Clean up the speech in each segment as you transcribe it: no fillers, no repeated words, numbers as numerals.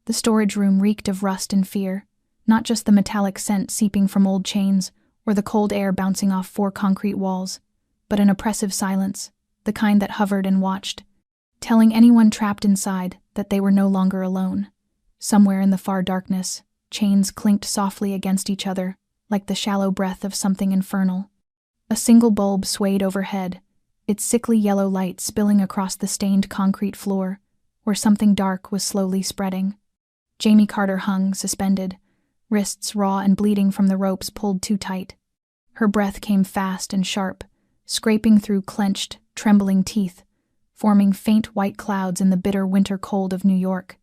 The storage room reeked of rust and fear, not just the metallic scent seeping from old chains or the cold air bouncing off 4 concrete walls, but an oppressive silence, the kind that hovered and watched, telling anyone trapped inside that they were no longer alone. Somewhere in the far darkness, chains clinked softly against each other, like the shallow breath of something infernal. A single bulb swayed overhead, its sickly yellow light spilling across the stained concrete floor, where something dark was slowly spreading. Jamie Carter hung, suspended, wrists raw and bleeding from the ropes pulled too tight. Her breath came fast and sharp, scraping through clenched, trembling teeth, forming faint white clouds in the bitter winter cold of New York.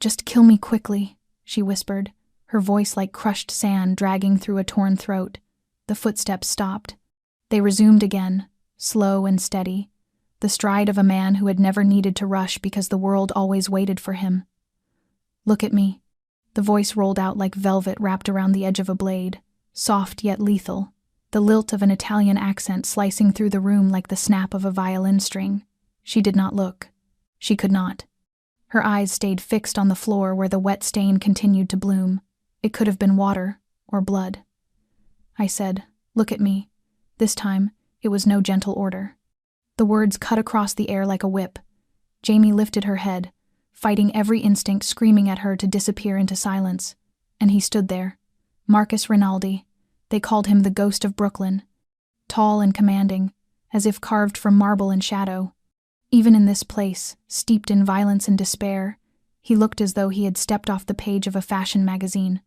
"Just kill me quickly," she whispered, her voice like crushed sand dragging through a torn throat. The footsteps stopped. They resumed again, slow and steady, the stride of a man who had never needed to rush because the world always waited for him. "Look at me." The voice rolled out like velvet wrapped around the edge of a blade, soft yet lethal, the lilt of an Italian accent slicing through the room like the snap of a violin string. She did not look. She could not. Her eyes stayed fixed on the floor where the wet stain continued to bloom. It could have been water or blood. I said, "Look at me." This time, it was no gentle order. The words cut across the air like a whip. Jamie lifted her head, fighting every instinct screaming at her to disappear into silence. And he stood there. Marcus Rinaldi. They called him the Ghost of Brooklyn. Tall and commanding, as if carved from marble and shadow. Even in this place, steeped in violence and despair, he looked as though he had stepped off the page of a fashion magazine,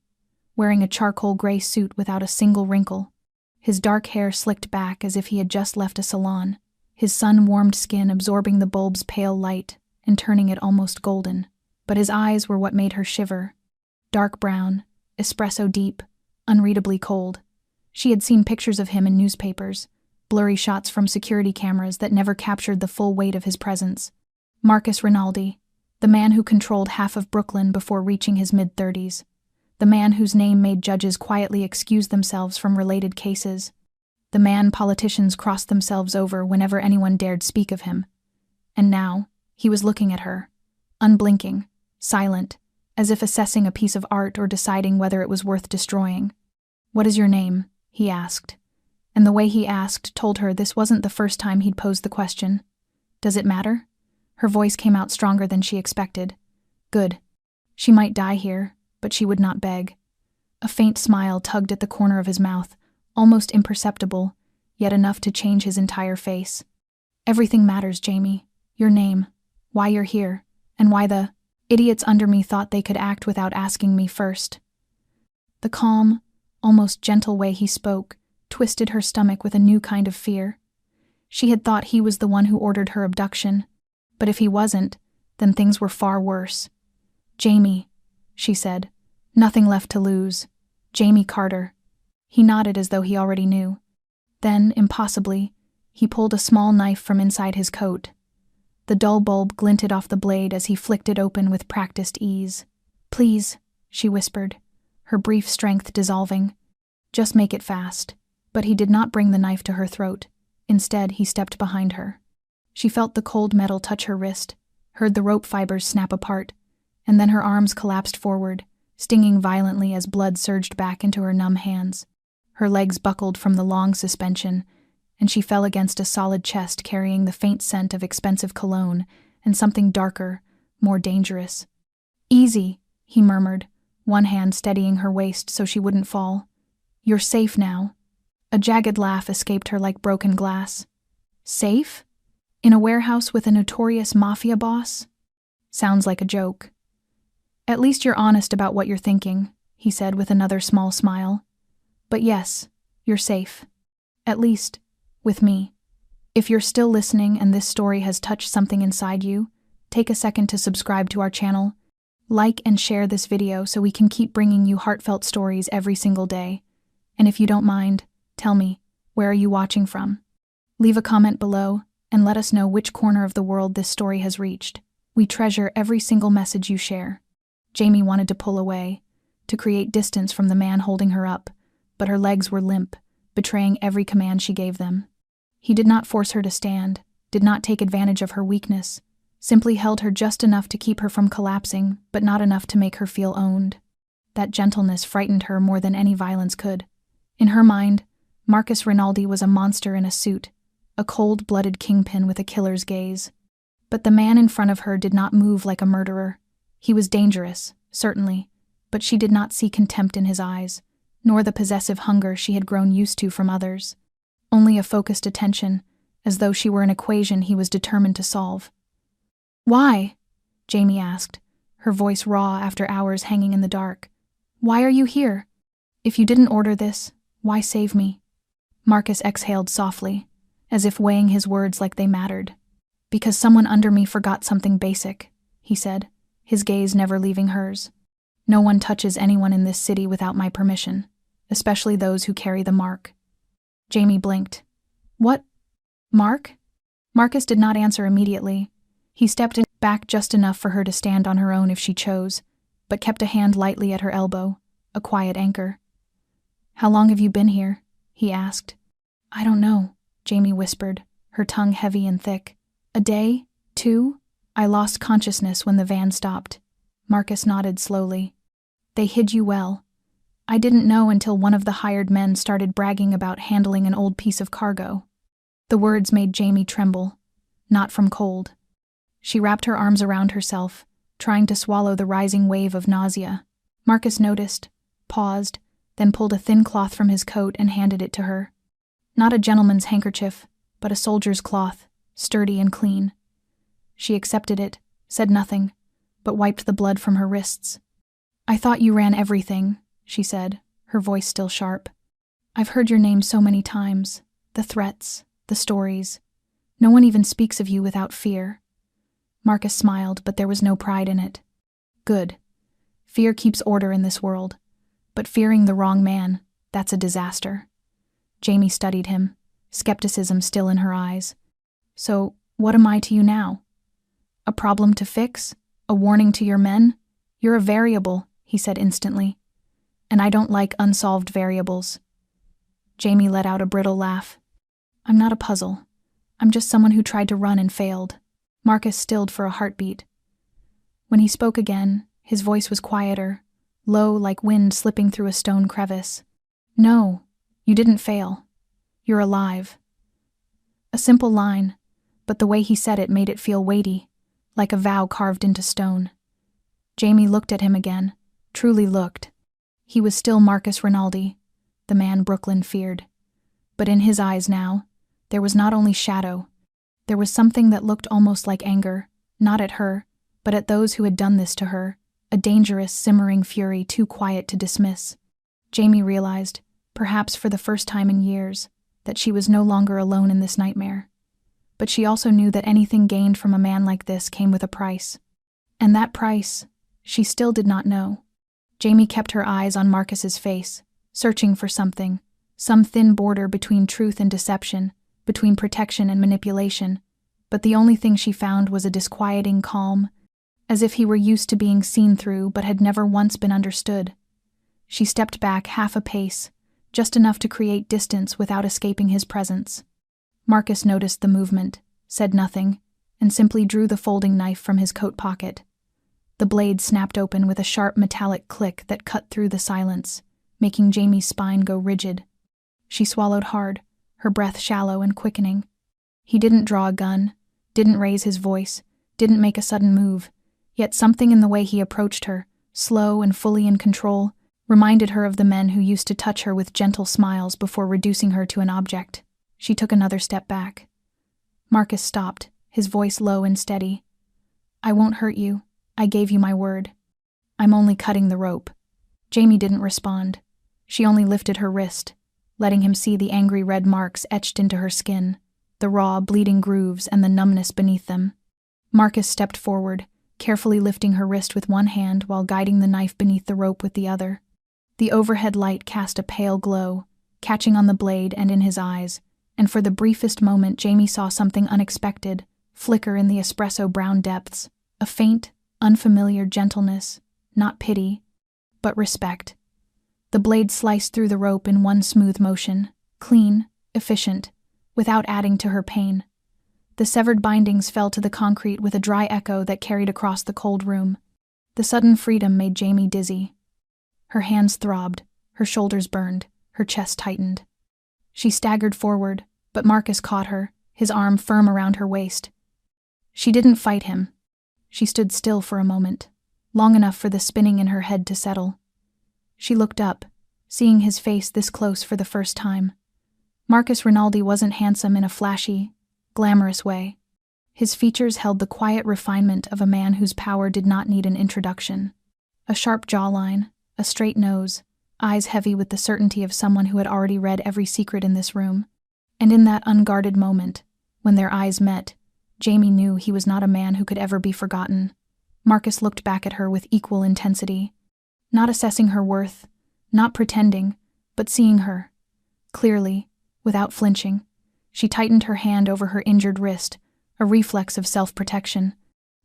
wearing a charcoal gray suit without a single wrinkle. His dark hair slicked back as if he had just left a salon, his sun-warmed skin absorbing the bulb's pale light and turning it almost golden. But his eyes were what made her shiver. Dark brown, espresso deep, unreadably cold. She had seen pictures of him in newspapers, blurry shots from security cameras that never captured the full weight of his presence. Marcus Rinaldi, the man who controlled half of Brooklyn before reaching his mid-30s. The man whose name made judges quietly excuse themselves from related cases. The man politicians crossed themselves over whenever anyone dared speak of him. And now, he was looking at her, unblinking, silent, as if assessing a piece of art or deciding whether it was worth destroying. "What is your name?" he asked. And the way he asked told her this wasn't the first time he'd posed the question. "Does it matter?" Her voice came out stronger than she expected. "Good. She might die here, but she would not beg." A faint smile tugged at the corner of his mouth, almost imperceptible, yet enough to change his entire face. "Everything matters, Jamie. Your name, why you're here, and why the idiots under me thought they could act without asking me first." The calm, almost gentle way he spoke twisted her stomach with a new kind of fear. She had thought he was the one who ordered her abduction, but if he wasn't, then things were far worse. "Jamie," she said, "nothing left to lose. Jamie Carter." He nodded as though he already knew. Then, impossibly, he pulled a small knife from inside his coat. The dull bulb glinted off the blade as he flicked it open with practiced ease. "Please," she whispered, her brief strength dissolving. "Just make it fast." But he did not bring the knife to her throat. Instead, he stepped behind her. She felt the cold metal touch her wrist, heard the rope fibers snap apart, and then her arms collapsed forward, stinging violently as blood surged back into her numb hands. Her legs buckled from the long suspension, and she fell against a solid chest carrying the faint scent of expensive cologne and something darker, more dangerous. "Easy," he murmured, one hand steadying her waist so she wouldn't fall. "You're safe now." A jagged laugh escaped her like broken glass. "Safe? In a warehouse with a notorious Mafia boss? Sounds like a joke." "At least you're honest about what you're thinking," he said with another small smile. "But yes, you're safe. At least, with me." If you're still listening and this story has touched something inside you, take a second to subscribe to our channel. Like and share this video so we can keep bringing you heartfelt stories every single day. And if you don't mind, tell me, where are you watching from? Leave a comment below and let us know which corner of the world this story has reached. We treasure every single message you share. Jamie wanted to pull away, to create distance from the man holding her up, but her legs were limp, betraying every command she gave them. He did not force her to stand, did not take advantage of her weakness, simply held her just enough to keep her from collapsing, but not enough to make her feel owned. That gentleness frightened her more than any violence could. In her mind, Marcus Rinaldi was a monster in a suit, a cold-blooded kingpin with a killer's gaze. But the man in front of her did not move like a murderer. He was dangerous, certainly, but she did not see contempt in his eyes, nor the possessive hunger she had grown used to from others. Only a focused attention, as though she were an equation he was determined to solve. "Why?" Jamie asked, her voice raw after hours hanging in the dark. "Why are you here? If you didn't order this, why save me?" Marcus exhaled softly, as if weighing his words like they mattered. "Because someone under me forgot something basic," he said, his gaze never leaving hers. "No one touches anyone in this city without my permission, especially those who carry the mark." Jamie blinked. "What? Mark?" Marcus did not answer immediately. He stepped back just enough for her to stand on her own if she chose, but kept a hand lightly at her elbow, a quiet anchor. "How long have you been here?" he asked. "I don't know," Jamie whispered, her tongue heavy and thick. "A day? 2? I lost consciousness when the van stopped." Marcus nodded slowly. "They hid you well. I didn't know until one of the hired men started bragging about handling an old piece of cargo." The words made Jamie tremble, not from cold. She wrapped her arms around herself, trying to swallow the rising wave of nausea. Marcus noticed, paused, then pulled a thin cloth from his coat and handed it to her. Not a gentleman's handkerchief, but a soldier's cloth, sturdy and clean. She accepted it, said nothing, but wiped the blood from her wrists. "I thought you ran everything," she said, her voice still sharp. "I've heard your name so many times. The threats, the stories. No one even speaks of you without fear." Marcus smiled, but there was no pride in it. "Good. Fear keeps order in this world. But fearing the wrong man, that's a disaster." Jamie studied him, skepticism still in her eyes. "So, what am I to you now? A problem to fix? A warning to your men? You're a variable," he said instantly. "And I don't like unsolved variables." Jamie let out a brittle laugh. "I'm not a puzzle. I'm just someone who tried to run and failed." Marcus stilled for a heartbeat. When he spoke again, his voice was quieter, low like wind slipping through a stone crevice. "No, you didn't fail. You're alive." A simple line, but the way he said it made it feel weighty, like a vow carved into stone. Jamie looked at him again, truly looked. He was still Marcus Rinaldi, the man Brooklyn feared. But in his eyes now, there was not only shadow, there was something that looked almost like anger, not at her, but at those who had done this to her, a dangerous, simmering fury too quiet to dismiss. Jamie realized, perhaps for the first time in years, that she was no longer alone in this nightmare. But she also knew that anything gained from a man like this came with a price. And that price, she still did not know. Jamie kept her eyes on Marcus's face, searching for something, some thin border between truth and deception, between protection and manipulation, but the only thing she found was a disquieting calm, as if he were used to being seen through but had never once been understood. She stepped back half a pace, just enough to create distance without escaping his presence. Marcus noticed the movement, said nothing, and simply drew the folding knife from his coat pocket. The blade snapped open with a sharp metallic click that cut through the silence, making Jamie's spine go rigid. She swallowed hard, her breath shallow and quickening. He didn't draw a gun, didn't raise his voice, didn't make a sudden move, yet something in the way he approached her, slow and fully in control, reminded her of the men who used to touch her with gentle smiles before reducing her to an object. She took another step back. Marcus stopped, his voice low and steady. "I won't hurt you. I gave you my word. I'm only cutting the rope." Jamie didn't respond. She only lifted her wrist, letting him see the angry red marks etched into her skin, the raw, bleeding grooves and the numbness beneath them. Marcus stepped forward, carefully lifting her wrist with one hand while guiding the knife beneath the rope with the other. The overhead light cast a pale glow, catching on the blade and in his eyes, and for the briefest moment Jamie saw something unexpected flicker in the espresso brown depths, a faint, unfamiliar gentleness, not pity, but respect. The blade sliced through the rope in one smooth motion, clean, efficient, without adding to her pain. The severed bindings fell to the concrete with a dry echo that carried across the cold room. The sudden freedom made Jamie dizzy. Her hands throbbed, her shoulders burned, her chest tightened. She staggered forward, but Marcus caught her, his arm firm around her waist. She didn't fight him. She stood still for a moment, long enough for the spinning in her head to settle. She looked up, seeing his face this close for the first time. Marcus Rinaldi wasn't handsome in a flashy, glamorous way. His features held the quiet refinement of a man whose power did not need an introduction. A sharp jawline, a straight nose, eyes heavy with the certainty of someone who had already read every secret in this room. And in that unguarded moment, when their eyes met, Jamie knew he was not a man who could ever be forgotten. Marcus looked back at her with equal intensity, not assessing her worth, not pretending, but seeing her. Clearly, without flinching, she tightened her hand over her injured wrist, a reflex of self-protection.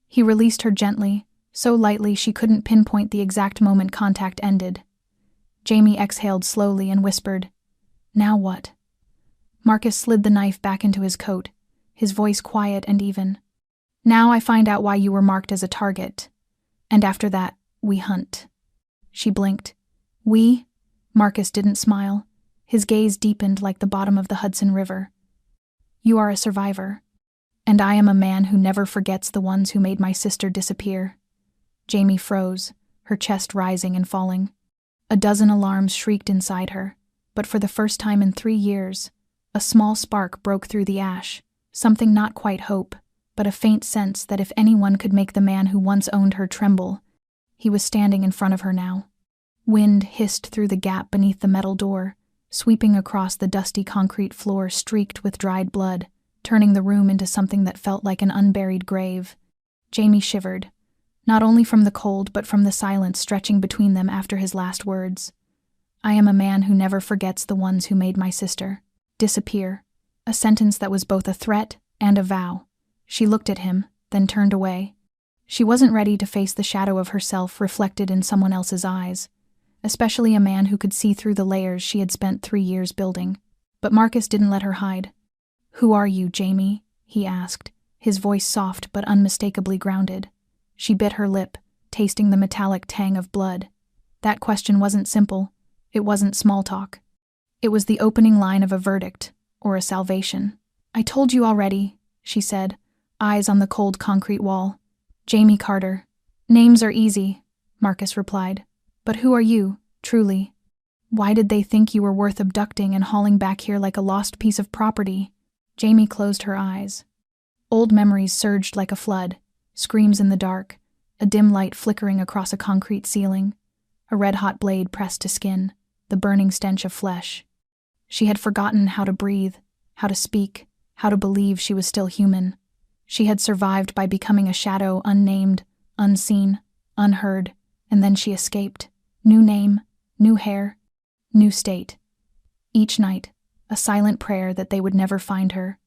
He released her gently, so lightly she couldn't pinpoint the exact moment contact ended. Jamie exhaled slowly and whispered, "Now what?" Marcus slid the knife back into his coat, his voice quiet and even. "Now I find out why you were marked as a target. And after that, we hunt." She blinked. "We?" Marcus didn't smile. His gaze deepened like the bottom of the Hudson River. "You are a survivor. And I am a man who never forgets the ones who made my sister disappear." Jamie froze, her chest rising and falling. A dozen alarms shrieked inside her, but for the first time in 3 years, a small spark broke through the ash, something not quite hope, but a faint sense that if anyone could make the man who once owned her tremble, he was standing in front of her now. Wind hissed through the gap beneath the metal door, sweeping across the dusty concrete floor streaked with dried blood, turning the room into something that felt like an unburied grave. Jamie shivered, not only from the cold but from the silence stretching between them after his last words. "I am a man who never forgets the ones who made my sister disappear," a sentence that was both a threat and a vow. She looked at him, then turned away. She wasn't ready to face the shadow of herself reflected in someone else's eyes, especially a man who could see through the layers she had spent 3 years building. But Marcus didn't let her hide. "Who are you, Jamie?" he asked, his voice soft but unmistakably grounded. She bit her lip, tasting the metallic tang of blood. That question wasn't simple. It wasn't small talk. It was the opening line of a verdict, or a salvation. "I told you already," she said, eyes on the cold concrete wall. "Jamie Carter." "Names are easy," Marcus replied. "But who are you, truly? Why did they think you were worth abducting and hauling back here like a lost piece of property?" Jamie closed her eyes. Old memories surged like a flood, screams in the dark, a dim light flickering across a concrete ceiling, a red-hot blade pressed to skin, the burning stench of flesh. She had forgotten how to breathe, how to speak, how to believe she was still human. She had survived by becoming a shadow unnamed, unseen, unheard, and then she escaped. New name, new hair, new state. Each night, a silent prayer that they would never find her.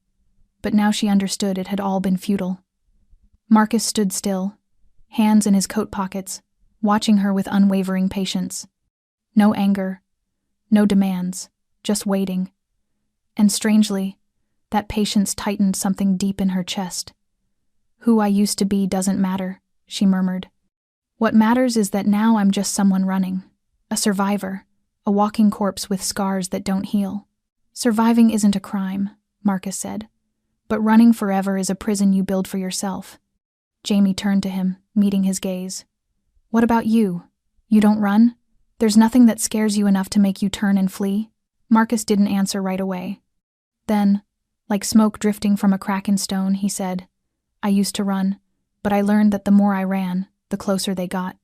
But now she understood it had all been futile. Marcus stood still, hands in his coat pockets, watching her with unwavering patience. No anger, no demands, just waiting. And strangely, that patience tightened something deep in her chest. "Who I used to be doesn't matter," she murmured. "What matters is that now I'm just someone running, a survivor, a walking corpse with scars that don't heal." "Surviving isn't a crime," Marcus said, "but running forever is a prison you build for yourself." Jamie turned to him, meeting his gaze. "What about you? You don't run? There's nothing that scares you enough to make you turn and flee?" Marcus didn't answer right away. Then, like smoke drifting from a crack in stone, he said, "I used to run, but I learned that the more I ran, the closer they got.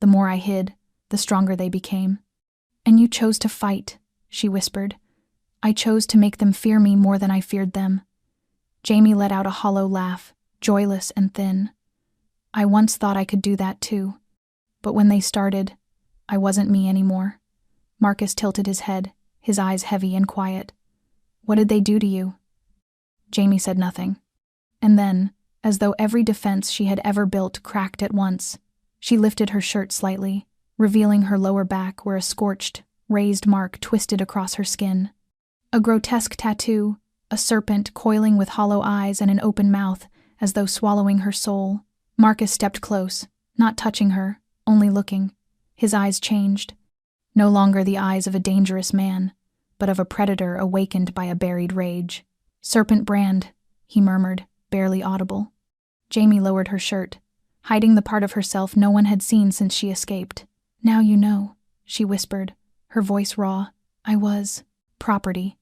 The more I hid, the stronger they became." "And you chose to fight," she whispered. "I chose to make them fear me more than I feared them." Jamie let out a hollow laugh, joyless and thin. "I once thought I could do that too. But when they started, I wasn't me anymore." Marcus tilted his head, his eyes heavy and quiet. "What did they do to you?" Jamie said nothing. And then, as though every defense she had ever built cracked at once, she lifted her shirt slightly, revealing her lower back where a scorched, raised mark twisted across her skin. A grotesque tattoo, a serpent coiling with hollow eyes and an open mouth, as though swallowing her soul. Marcus stepped close, not touching her, only looking. His eyes changed. No longer the eyes of a dangerous man, but of a predator awakened by a buried rage. "Serpent brand," he murmured, barely audible. Jamie lowered her shirt, hiding the part of herself no one had seen since she escaped. "Now you know," she whispered, her voice raw. "I was property.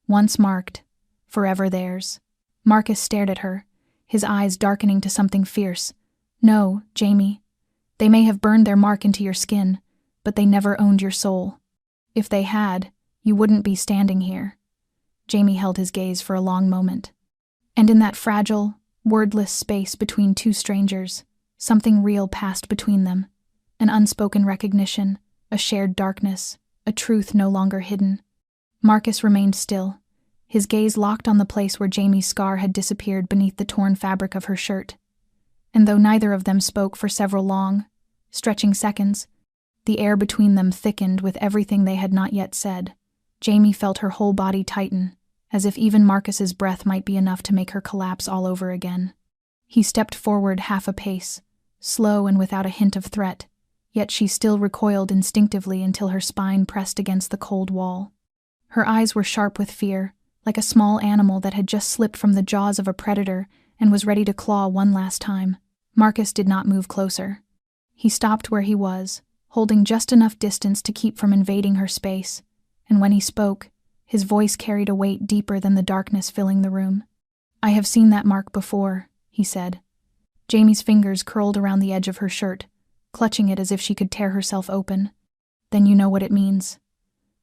Once marked, forever theirs." Marcus stared at her, his eyes darkening to something fierce. "No, Jamie. They may have burned their mark into your skin, but they never owned your soul. If they had, you wouldn't be standing here." Jamie held his gaze for a long moment. And in that fragile, wordless space between two strangers, something real passed between them. An unspoken recognition, a shared darkness, a truth no longer hidden. Marcus remained still, his gaze locked on the place where Jamie's scar had disappeared beneath the torn fabric of her shirt. And though neither of them spoke for several long, stretching seconds, the air between them thickened with everything they had not yet said. Jamie felt her whole body tighten, as if even Marcus's breath might be enough to make her collapse all over again. He stepped forward half a pace, slow and without a hint of threat, yet she still recoiled instinctively until her spine pressed against the cold wall. Her eyes were sharp with fear, like a small animal that had just slipped from the jaws of a predator and was ready to claw one last time. Marcus did not move closer. He stopped where he was, holding just enough distance to keep from invading her space, and when he spoke, his voice carried a weight deeper than the darkness filling the room. "I have seen that mark before," he said. Jamie's fingers curled around the edge of her shirt, clutching it as if she could tear herself open. "Then you know what it means."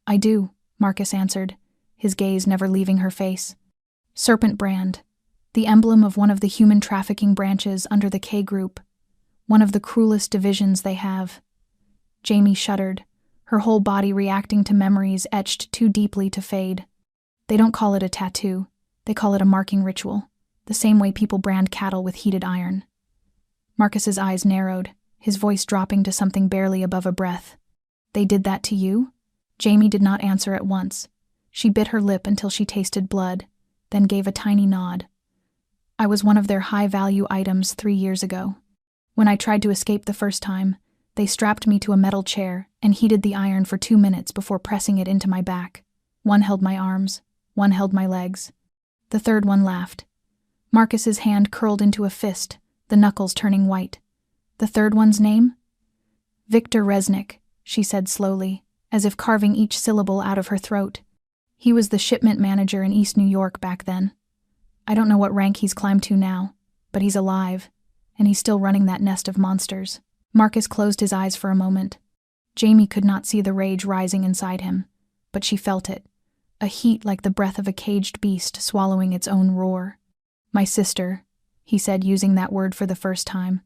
"I do," Marcus answered, his gaze never leaving her face. "Serpent brand, the emblem of one of the human trafficking branches under the K Group, one of the cruelest divisions they have." Jamie shuddered, her whole body reacting to memories etched too deeply to fade. "They don't call it a tattoo, they call it a marking ritual, the same way people brand cattle with heated iron." Marcus's eyes narrowed, his voice dropping to something barely above a breath. "They did that to you?" Jamie did not answer at once. She bit her lip until she tasted blood, then gave a tiny nod. "I was one of their high-value items 3 years ago. When I tried to escape the first time, they strapped me to a metal chair and heated the iron for 2 minutes before pressing it into my back. One held my arms, one held my legs. The third one laughed." Marcus's hand curled into a fist, the knuckles turning white. "The third one's name?" "Victor Resnick," she said slowly, as if carving each syllable out of her throat. "He was the shipment manager in East New York back then. I don't know what rank he's climbed to now, but he's alive, and he's still running that nest of monsters." Marcus closed his eyes for a moment. Jamie could not see the rage rising inside him, but she felt it, a heat like the breath of a caged beast swallowing its own roar. "My sister," he said, using that word for the first time,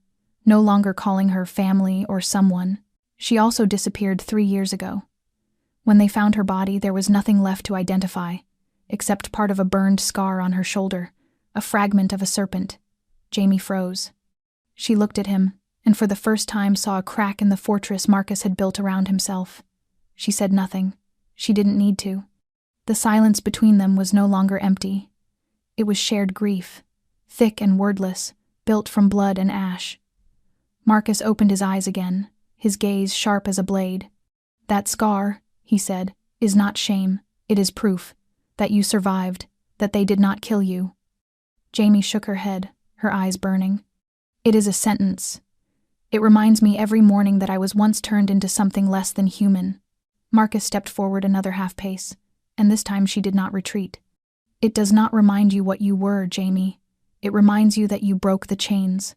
no longer calling her family or someone. "She also disappeared 3 years ago. When they found her body, there was nothing left to identify, except part of a burned scar on her shoulder, a fragment of a serpent." Jamie froze. She looked at him, and for the first time saw a crack in the fortress Marcus had built around himself. She said nothing. She didn't need to. The silence between them was no longer empty. It was shared grief, thick and wordless, built from blood and ash. Marcus opened his eyes again, his gaze sharp as a blade. "That scar," he said, "is not shame, it is proof, that you survived, that they did not kill you." Jamie shook her head, her eyes burning. "It is a sentence. It reminds me every morning that I was once turned into something less than human." Marcus stepped forward another half pace, and this time she did not retreat. "It does not remind you what you were, Jamie. It reminds you that you broke the chains,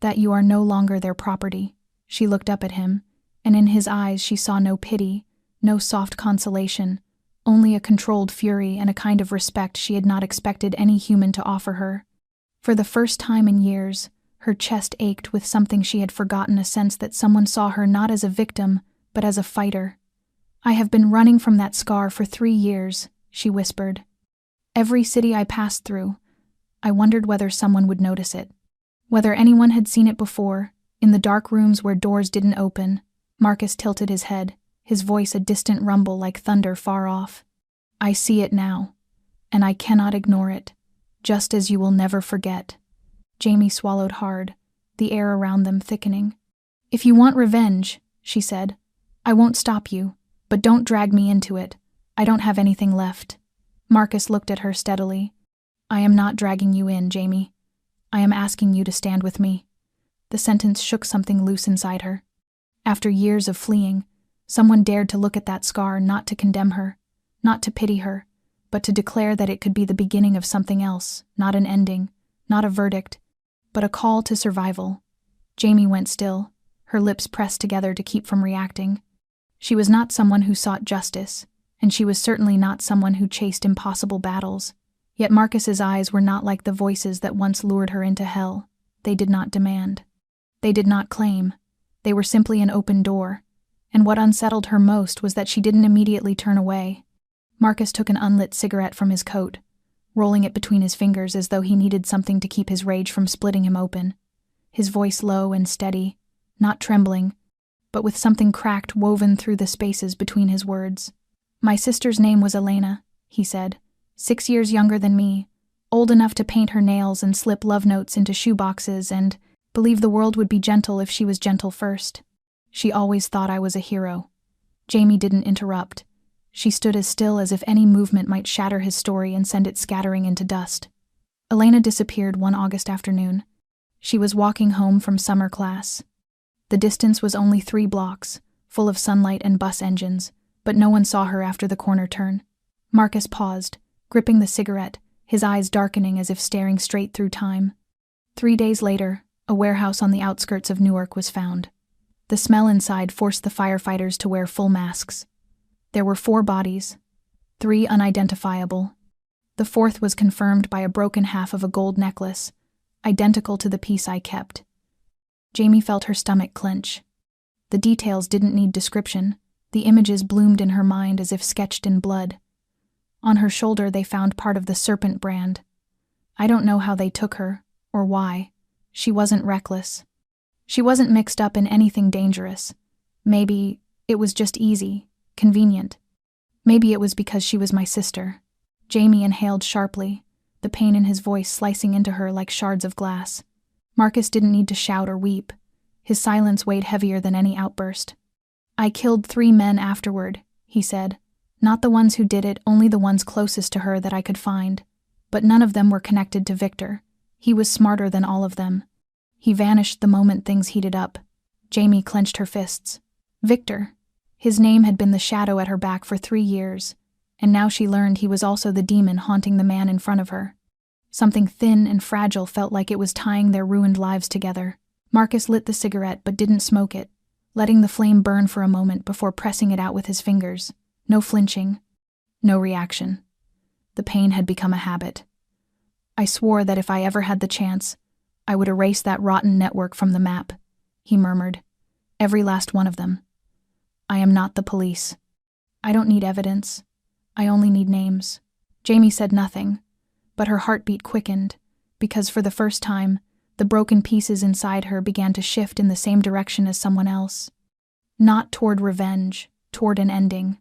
that you are no longer their property." She looked up at him, and in his eyes she saw no pity, no soft consolation, only a controlled fury and a kind of respect she had not expected any human to offer her. For the first time in years, her chest ached with something she had forgotten, a sense that someone saw her not as a victim, but as a fighter. "I have been running from that scar for 3 years, she whispered. "Every city I passed through, I wondered whether someone would notice it. Whether anyone had seen it before, in the dark rooms where doors didn't open." Marcus tilted his head, his voice a distant rumble like thunder far off. "I see it now. and I cannot ignore it, just as you will never forget." Jamie swallowed hard, the air around them thickening. "If you want revenge," she said, "I won't stop you, but don't drag me into it. I don't have anything left." Marcus looked at her steadily. "I am not dragging you in, Jamie. I am asking you to stand with me." The sentence shook something loose inside her. After years of fleeing, someone dared to look at that scar, not to condemn her, not to pity her, but to declare that it could be the beginning of something else, not an ending, not a verdict, but a call to survival. Jamie went still, her lips pressed together to keep from reacting. She was not someone who sought justice, and she was certainly not someone who chased impossible battles. Yet Marcus's eyes were not like the voices that once lured her into hell. They did not demand. They did not claim. They were simply an open door. And what unsettled her most was that she didn't immediately turn away. Marcus took an unlit cigarette from his coat, rolling it between his fingers as though he needed something to keep his rage from splitting him open. His voice low and steady, not trembling, but with something cracked woven through the spaces between his words. "My sister's name was Elena," he said. 6 years younger than me, old enough to paint her nails and slip love notes into shoeboxes and believe the world would be gentle if she was gentle first. She always thought I was a hero. Jamie didn't interrupt. She stood as still as if any movement might shatter his story and send it scattering into dust. Elena disappeared one August afternoon. She was walking home from summer class. The distance was only 3 blocks, full of sunlight and bus engines, but no one saw her after the corner turn. Marcus paused, gripping the cigarette, his eyes darkening as if staring straight through time. 3 days later, a warehouse on the outskirts of Newark was found. The smell inside forced the firefighters to wear full masks. There were 4 bodies, 3 unidentifiable. The 4th was confirmed by a broken half of a gold necklace, identical to the piece I kept. Jamie felt her stomach clench. The details didn't need description. The images bloomed in her mind as if sketched in blood. On her shoulder they found part of the serpent brand. I don't know how they took her, or why. She wasn't reckless. She wasn't mixed up in anything dangerous. Maybe it was just easy, convenient. Maybe it was because she was my sister. Jamie inhaled sharply, the pain in his voice slicing into her like shards of glass. Marcus didn't need to shout or weep. His silence weighed heavier than any outburst. "I killed 3 men afterward," he said. "Not the ones who did it, only the ones closest to her that I could find. But none of them were connected to Victor. He was smarter than all of them. He vanished the moment things heated up." Jamie clenched her fists. Victor. His name had been the shadow at her back for 3 years, and now she learned he was also the demon haunting the man in front of her. Something thin and fragile felt like it was tying their ruined lives together. Marcus lit the cigarette but didn't smoke it, letting the flame burn for a moment before pressing it out with his fingers. No flinching. No reaction. The pain had become a habit. "I swore that if I ever had the chance, I would erase that rotten network from the map," he murmured. "Every last one of them. I am not the police. I don't need evidence. I only need names." Jamie said nothing, but her heartbeat quickened, because for the first time, the broken pieces inside her began to shift in the same direction as someone else. Not toward revenge, toward an ending.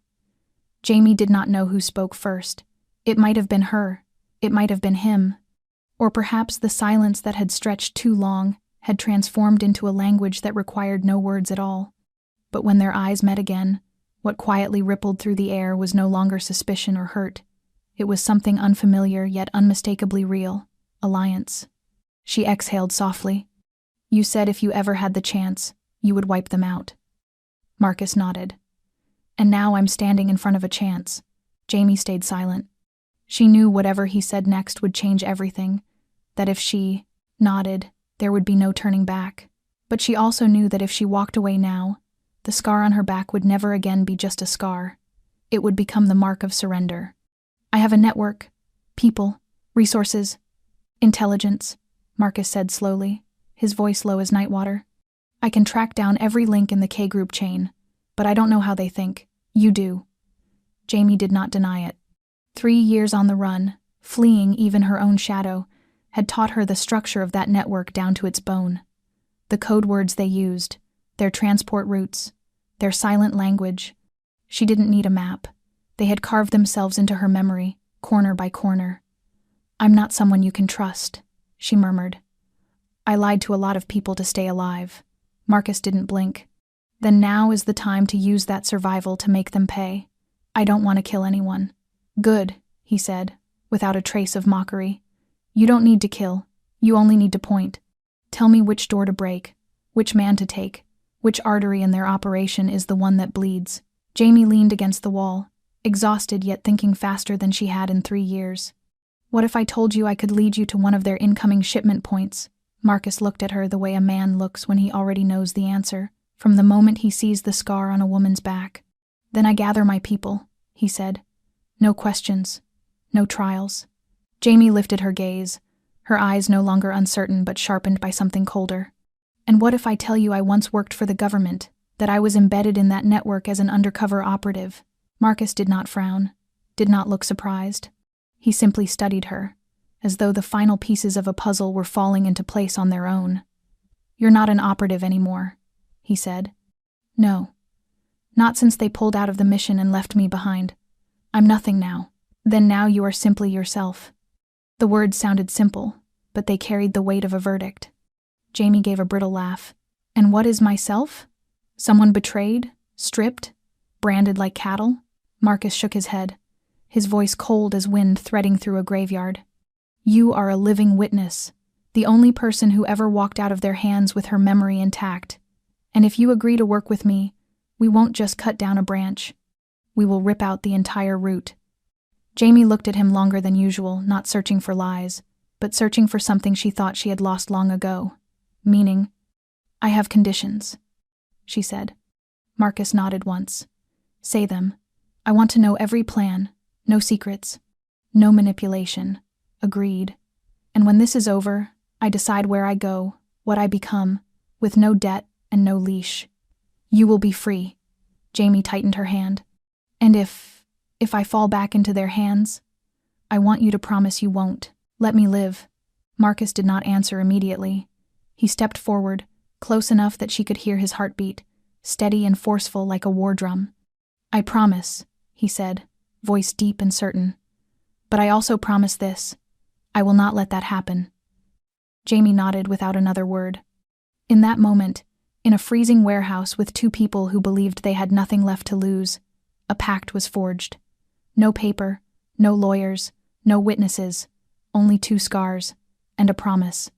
Jamie did not know who spoke first. It might have been her. It might have been him. Or perhaps the silence that had stretched too long had transformed into a language that required no words at all. But when their eyes met again, what quietly rippled through the air was no longer suspicion or hurt. It was something unfamiliar yet unmistakably real. Alliance. She exhaled softly. "You said if you ever had the chance, you would wipe them out." Marcus nodded. "And now I'm standing in front of a chance." Jamie stayed silent. She knew whatever he said next would change everything, that if she nodded, there would be no turning back. But she also knew that if she walked away now, the scar on her back would never again be just a scar. It would become the mark of surrender. "I have a network, people, resources, intelligence," Marcus said slowly, his voice low as night water. "I can track down every link in the K-group chain, but I don't know how they think. You do." Jamie did not deny it. 3 years on the run, fleeing even her own shadow, had taught her the structure of that network down to its bone. The code words they used, their transport routes, their silent language. She didn't need a map. They had carved themselves into her memory, corner by corner. "I'm not someone you can trust," she murmured. "I lied to a lot of people to stay alive." Marcus didn't blink. "Then now is the time to use that survival to make them pay. I don't want to kill anyone." "Good," he said, without a trace of mockery. "You don't need to kill. You only need to point. Tell me which door to break, which man to take, which artery in their operation is the one that bleeds." Jamie leaned against the wall, exhausted yet thinking faster than she had in 3 years. "What if I told you I could lead you to one of their incoming shipment points?" Marcus looked at her the way a man looks when he already knows the answer, from the moment he sees the scar on a woman's back. "Then I gather my people," he said. "No questions, no trials." Jamie lifted her gaze, her eyes no longer uncertain but sharpened by something colder. "And what if I tell you I once worked for the government, that I was embedded in that network as an undercover operative?" Marcus did not frown, did not look surprised. He simply studied her, as though the final pieces of a puzzle were falling into place on their own. "You're not an operative anymore," he said. "No. Not since they pulled out of the mission and left me behind. I'm nothing now." "Then now you are simply yourself." The words sounded simple, but they carried the weight of a verdict. Jamie gave a brittle laugh. "And what is myself? Someone betrayed, stripped, branded like cattle?" Marcus shook his head, his voice cold as wind threading through a graveyard. "You are a living witness, the only person who ever walked out of their hands with her memory intact. And if you agree to work with me, we won't just cut down a branch. We will rip out the entire root." Jamie looked at him longer than usual, not searching for lies, but searching for something she thought she had lost long ago. Meaning, "I have conditions," she said. Marcus nodded once. "Say them. I want to know every plan, no secrets, no manipulation." Agreed. "And when this is over, I decide where I go, what I become, with no debt and no leash. You will be free." Jamie tightened her hand. "And if I fall back into their hands, I want you to promise you won't. Let me live." Marcus did not answer immediately. He stepped forward, close enough that she could hear his heartbeat, steady and forceful like a war drum. "I promise," he said, voice deep and certain. "But I also promise this. I will not let that happen." Jamie nodded without another word. In that moment, in a freezing warehouse with 2 people who believed they had nothing left to lose, a pact was forged. No paper, no lawyers, no witnesses, only 2 scars, and a promise.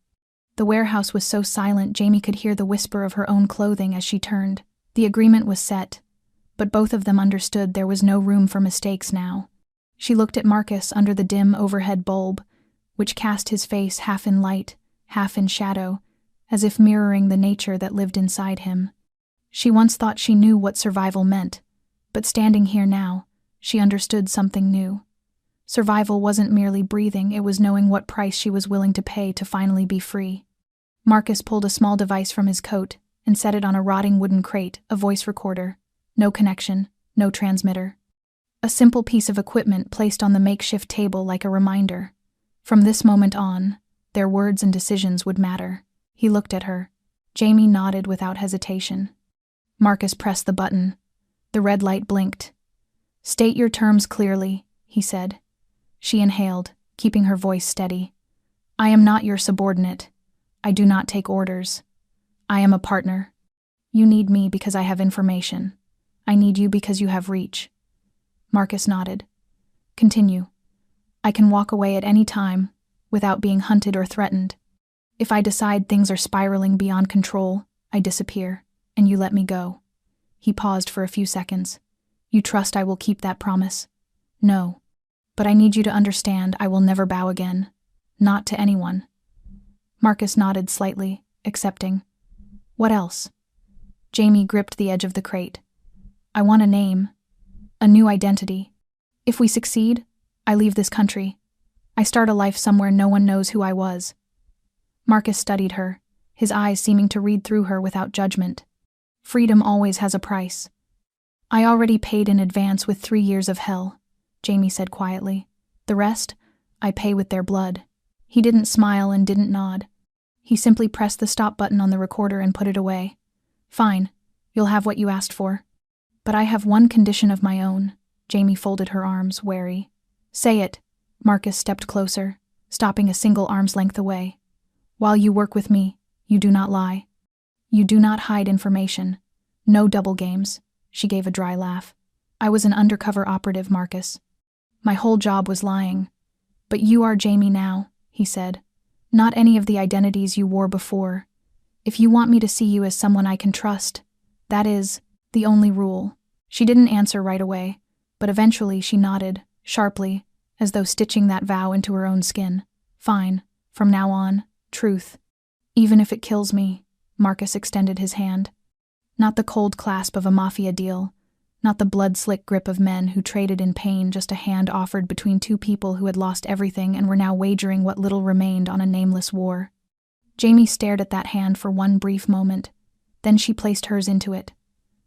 The warehouse was so silent Jamie could hear the whisper of her own clothing as she turned. The agreement was set, but both of them understood there was no room for mistakes now. She looked at Marcus under the dim overhead bulb, which cast his face half in light, half in shadow, as if mirroring the nature that lived inside him. She once thought she knew what survival meant, but standing here now, she understood something new. Survival wasn't merely breathing, it was knowing what price she was willing to pay to finally be free. Marcus pulled a small device from his coat and set it on a rotting wooden crate, a voice recorder. No connection, no transmitter. A simple piece of equipment placed on the makeshift table like a reminder. From this moment on, their words and decisions would matter. He looked at her. Jamie nodded without hesitation. Marcus pressed the button. The red light blinked. "State your terms clearly," he said. She inhaled, keeping her voice steady. "I am not your subordinate. I do not take orders. I am a partner. You need me because I have information. I need you because you have reach." Marcus nodded. "Continue. I can walk away at any time, without being hunted or threatened. If I decide things are spiraling beyond control, I disappear, and you let me go." He paused for a few seconds. "You trust I will keep that promise?" "No. But I need you to understand I will never bow again. Not to anyone." Marcus nodded slightly, accepting. "What else?" Jamie gripped the edge of the crate. "I want a name. A new identity. If we succeed, I leave this country. I start a life somewhere no one knows who I was." Marcus studied her, his eyes seeming to read through her without judgment. "Freedom always has a price." "I already paid in advance with 3 years of hell," Jamie said quietly. "The rest, I pay with their blood." He didn't smile and didn't nod. He simply pressed the stop button on the recorder and put it away. "Fine, you'll have what you asked for. But I have one condition of my own." Jamie folded her arms, wary. "Say it." Marcus stepped closer, stopping a single arm's length away. While you work with me, you do not lie. You do not hide information. No double games. She gave a dry laugh. I was an undercover operative, Marcus. My whole job was lying. But you are Jamie now, he said. Not any of the identities you wore before. If you want me to see you as someone I can trust, that is the only rule. She didn't answer right away, but eventually she nodded, sharply, as though stitching that vow into her own skin. Fine. From now on, truth. Even if it kills me. Marcus extended his hand. Not the cold clasp of a Mafia deal. Not the blood-slick grip of men who traded in pain, just a hand offered between two people who had lost everything and were now wagering what little remained on a nameless war. Jamie stared at that hand for one brief moment. Then she placed hers into it.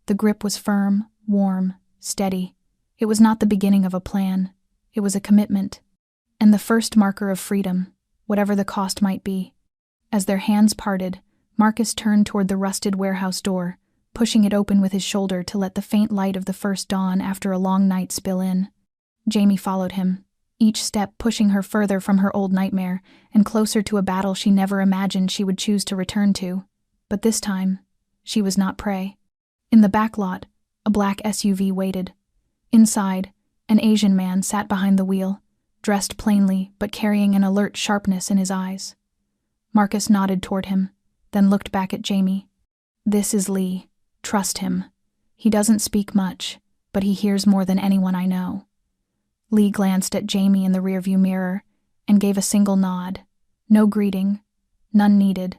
The grip was firm, warm, steady. It was not the beginning of a plan. It was a commitment. And the first marker of freedom, whatever the cost might be. As their hands parted, Marcus turned toward the rusted warehouse door, pushing it open with his shoulder to let the faint light of the first dawn after a long night spill in. Jamie followed him, each step pushing her further from her old nightmare and closer to a battle she never imagined she would choose to return to. But this time, she was not prey. In the back lot, a black SUV waited. Inside, an Asian man sat behind the wheel, dressed plainly but carrying an alert sharpness in his eyes. Marcus nodded toward him, then looked back at Jamie. This is Lee. Trust him. He doesn't speak much, but he hears more than anyone I know. Lee glanced at Jamie in the rearview mirror and gave a single nod. No greeting. None needed.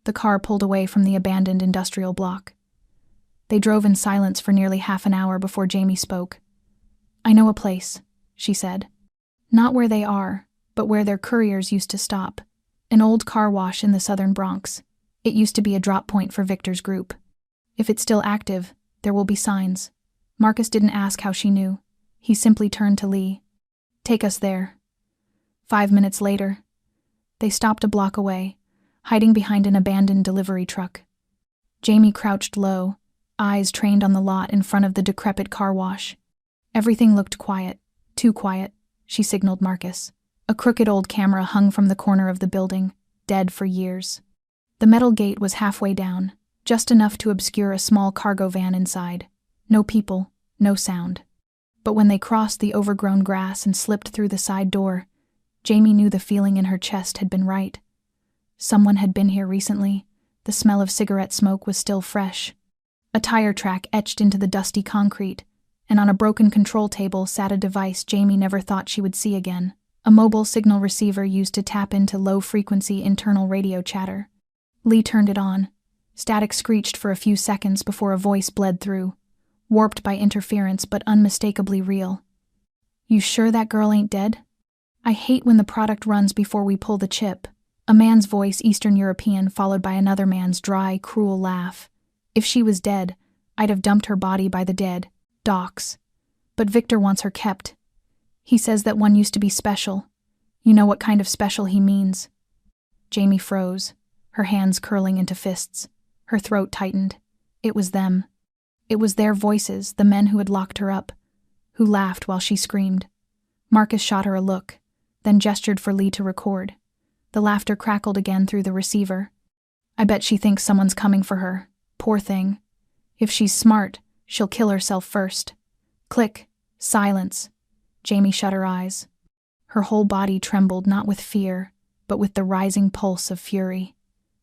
The car pulled away from the abandoned industrial block. They drove in silence for nearly half an hour before Jamie spoke. I know a place, she said. Not where they are, but where their couriers used to stop. An old car wash in the southern Bronx. It used to be a drop point for Victor's group. If it's still active, there will be signs. Marcus didn't ask how she knew. He simply turned to Lee. Take us there. 5 minutes later, they stopped a block away, hiding behind an abandoned delivery truck. Jamie crouched low, eyes trained on the lot in front of the decrepit car wash. Everything looked quiet, too quiet, she signaled Marcus. A crooked old camera hung from the corner of the building, dead for years. The metal gate was halfway down, just enough to obscure a small cargo van inside. No people, no sound. But when they crossed the overgrown grass and slipped through the side door, Jamie knew the feeling in her chest had been right. Someone had been here recently. The smell of cigarette smoke was still fresh. A tire track etched into the dusty concrete, and on a broken control table sat a device Jamie never thought she would see again. A mobile signal receiver used to tap into low-frequency internal radio chatter. Lee turned it on. Static screeched for a few seconds before a voice bled through, warped by interference but unmistakably real. You sure that girl ain't dead? I hate when the product runs before we pull the chip. A man's voice, Eastern European, followed by another man's dry, cruel laugh. If she was dead, I'd have dumped her body by the dead docks. But Victor wants her kept. He says that one used to be special. You know what kind of special he means. Jamie froze, her hands curling into fists. Her throat tightened. It was them. It was their voices, the men who had locked her up, who laughed while she screamed. Marcus shot her a look, then gestured for Lee to record. The laughter crackled again through the receiver. I bet she thinks someone's coming for her. Poor thing. If she's smart, she'll kill herself first. Click. Silence. Jamie shut her eyes. Her whole body trembled not with fear, but with the rising pulse of fury.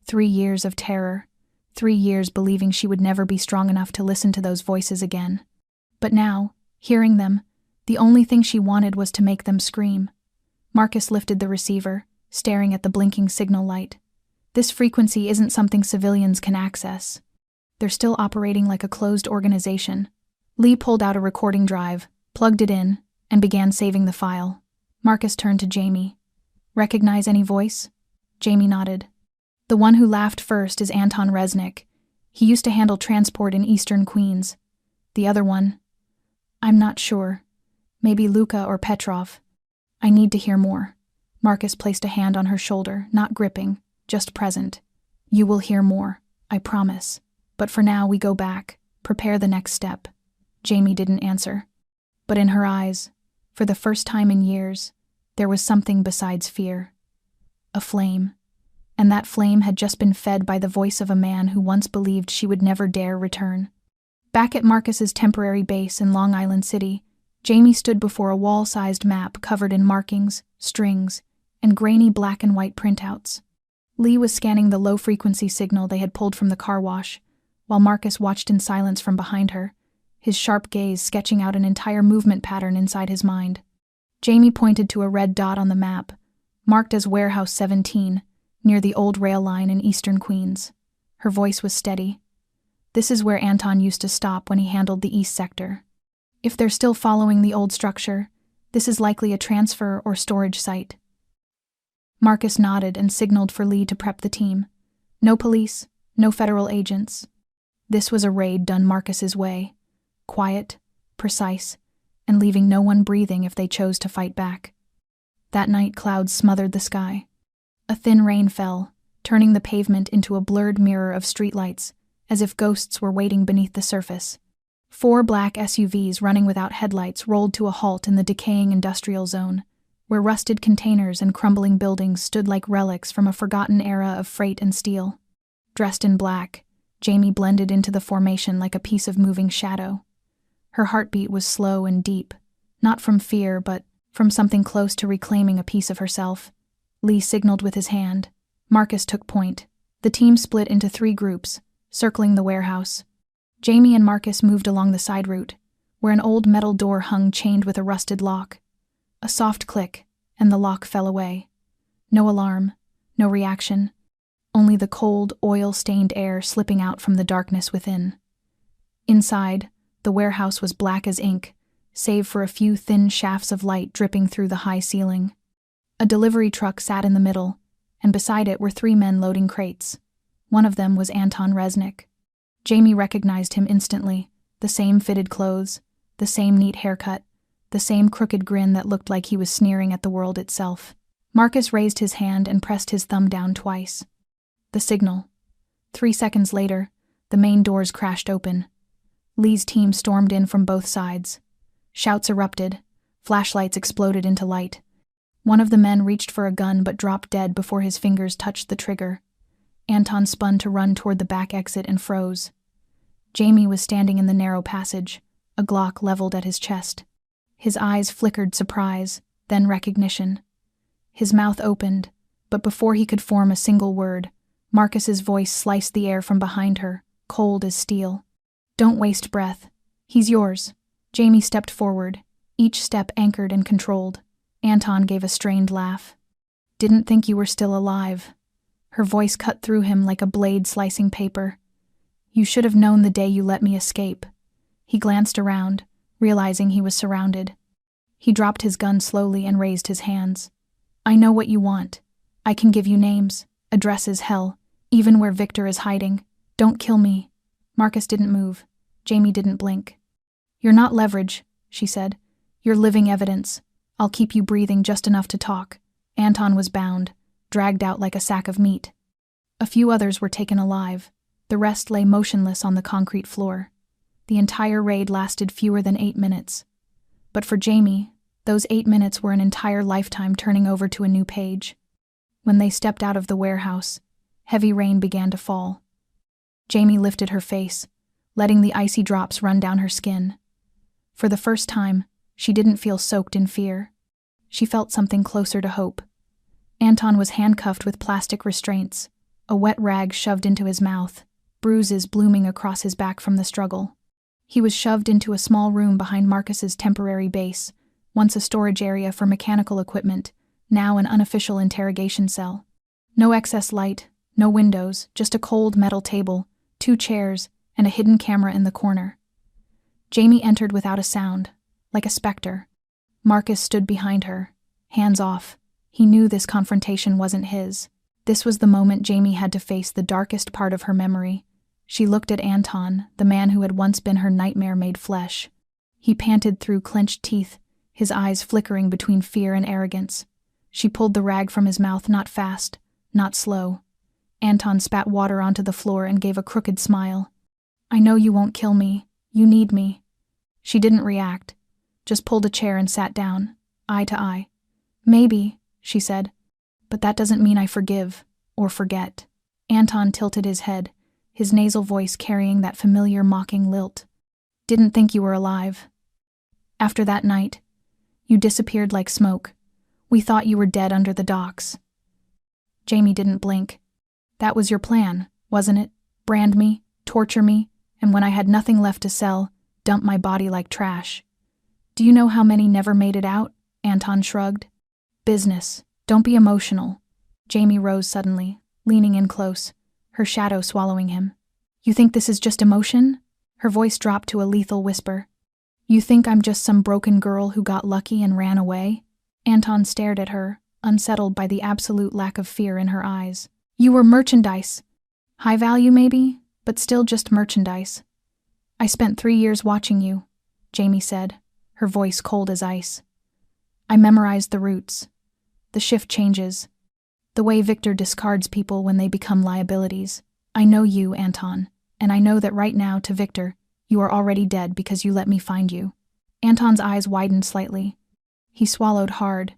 3 years of terror. 3 years believing she would never be strong enough to listen to those voices again. But now, hearing them, the only thing she wanted was to make them scream. Marcus lifted the receiver, staring at the blinking signal light. This frequency isn't something civilians can access. They're still operating like a closed organization. Lee pulled out a recording drive, plugged it in, and began saving the file. Marcus turned to Jamie. Recognize any voice? Jamie nodded. The one who laughed first is Anton Resnick. He used to handle transport in eastern Queens. The other one? I'm not sure. Maybe Luka or Petrov. I need to hear more. Marcus placed a hand on her shoulder, not gripping, just present. You will hear more, I promise. But for now we go back, prepare the next step. Jamie didn't answer. But in her eyes, for the first time in years, There was something besides fear. A flame. And that flame had just been fed by the voice of a man who once believed she would never dare return. Back at Marcus's temporary base in Long Island City, Jamie stood before a wall-sized map covered in markings, strings, and grainy black and white printouts. Lee was scanning the low-frequency signal they had pulled from the car wash, while Marcus watched in silence from behind her, his sharp gaze sketching out an entire movement pattern inside his mind. Jamie pointed to a red dot on the map, marked as Warehouse 17, near the old rail line in eastern Queens. Her voice was steady. This is where Anton used to stop when he handled the east sector. If they're still following the old structure, this is likely a transfer or storage site. Marcus nodded and signaled for Lee to prep the team. No police, no federal agents. This was a raid done Marcus's way. Quiet, precise, and leaving no one breathing if they chose to fight back. That night clouds smothered the sky. A thin rain fell, turning the pavement into a blurred mirror of streetlights, as if ghosts were waiting beneath the surface. 4 black SUVs running without headlights rolled to a halt in the decaying industrial zone, where rusted containers and crumbling buildings stood like relics from a forgotten era of freight and steel. Dressed in black, Jamie blended into the formation like a piece of moving shadow. Her heartbeat was slow and deep, not from fear but from something close to reclaiming a piece of herself. Lee signaled with his hand. Marcus took point. The team split into 3 groups, circling the warehouse. Jamie and Marcus moved along the side route, where an old metal door hung chained with a rusted lock. A soft click, and the lock fell away. No alarm, no reaction, only the cold, oil-stained air slipping out from the darkness within. Inside, the warehouse was black as ink, save for a few thin shafts of light dripping through the high ceiling. A delivery truck sat in the middle, and beside it were 3 men loading crates. One of them was Anton Resnick. Jamie recognized him instantly, the same fitted clothes, the same neat haircut, the same crooked grin that looked like he was sneering at the world itself. Marcus raised his hand and pressed his thumb down twice. The signal. 3 seconds later, the main doors crashed open. Lee's team stormed in from both sides. Shouts erupted. Flashlights exploded into light. One of the men reached for a gun but dropped dead before his fingers touched the trigger. Anton spun to run toward the back exit and froze. Jamie was standing in the narrow passage, a Glock leveled at his chest. His eyes flickered surprise, then recognition. His mouth opened, but before he could form a single word, Marcus's voice sliced the air from behind her, cold as steel. "Don't waste breath. He's yours." Jamie stepped forward, each step anchored and controlled. Anton gave a strained laugh. "Didn't think you were still alive." Her voice cut through him like a blade slicing paper. "You should have known the day you let me escape." He glanced around, realizing he was surrounded. He dropped his gun slowly and raised his hands. "I know what you want. I can give you names, addresses, hell, even where Victor is hiding. Don't kill me." Marcus didn't move. Jamie didn't blink. "You're not leverage," she said. "You're living evidence. I'll keep you breathing just enough to talk." Anton was bound, dragged out like a sack of meat. A few others were taken alive. The rest lay motionless on the concrete floor. The entire raid lasted fewer than 8 minutes. But for Jamie, those 8 minutes were an entire lifetime turning over to a new page. When they stepped out of the warehouse, heavy rain began to fall. Jamie lifted her face, letting the icy drops run down her skin. For the first time, she didn't feel soaked in fear. She felt something closer to hope. Anton was handcuffed with plastic restraints, a wet rag shoved into his mouth, bruises blooming across his back from the struggle. He was shoved into a small room behind Marcus's temporary base, once a storage area for mechanical equipment, now an unofficial interrogation cell. No excess light, no windows, just a cold metal table, 2 chairs, and a hidden camera in the corner. Jamie entered without a sound, like a specter. Marcus stood behind her, hands off. He knew this confrontation wasn't his. This was the moment Jamie had to face the darkest part of her memory. She looked at Anton, the man who had once been her nightmare made flesh. He panted through clenched teeth, his eyes flickering between fear and arrogance. She pulled the rag from his mouth, not fast, not slow. Anton spat water onto the floor and gave a crooked smile. "I know you won't kill me. You need me." She didn't react, just pulled a chair and sat down, eye to eye. Maybe, she said, but that doesn't mean I forgive or forget. Anton tilted his head, his nasal voice carrying that familiar mocking lilt. Didn't think you were alive. After that night, you disappeared like smoke. We thought you were dead under the docks. Jamie didn't blink. That was your plan, wasn't it? Brand me, torture me, and when I had nothing left to sell, dump my body like trash. Do you know how many never made it out? Anton shrugged. Business. Don't be emotional. Jamie rose suddenly, leaning in close, her shadow swallowing him. You think this is just emotion? Her voice dropped to a lethal whisper. You think I'm just some broken girl who got lucky and ran away? Anton stared at her, unsettled by the absolute lack of fear in her eyes. You were merchandise. High value maybe, but still just merchandise. I spent 3 years watching you, Jamie said, her voice cold as ice. I memorized the routes, the shift changes, the way Victor discards people when they become liabilities. I know you, Anton, and I know that right now, to Victor, you are already dead because you let me find you. Anton's eyes widened slightly. He swallowed hard.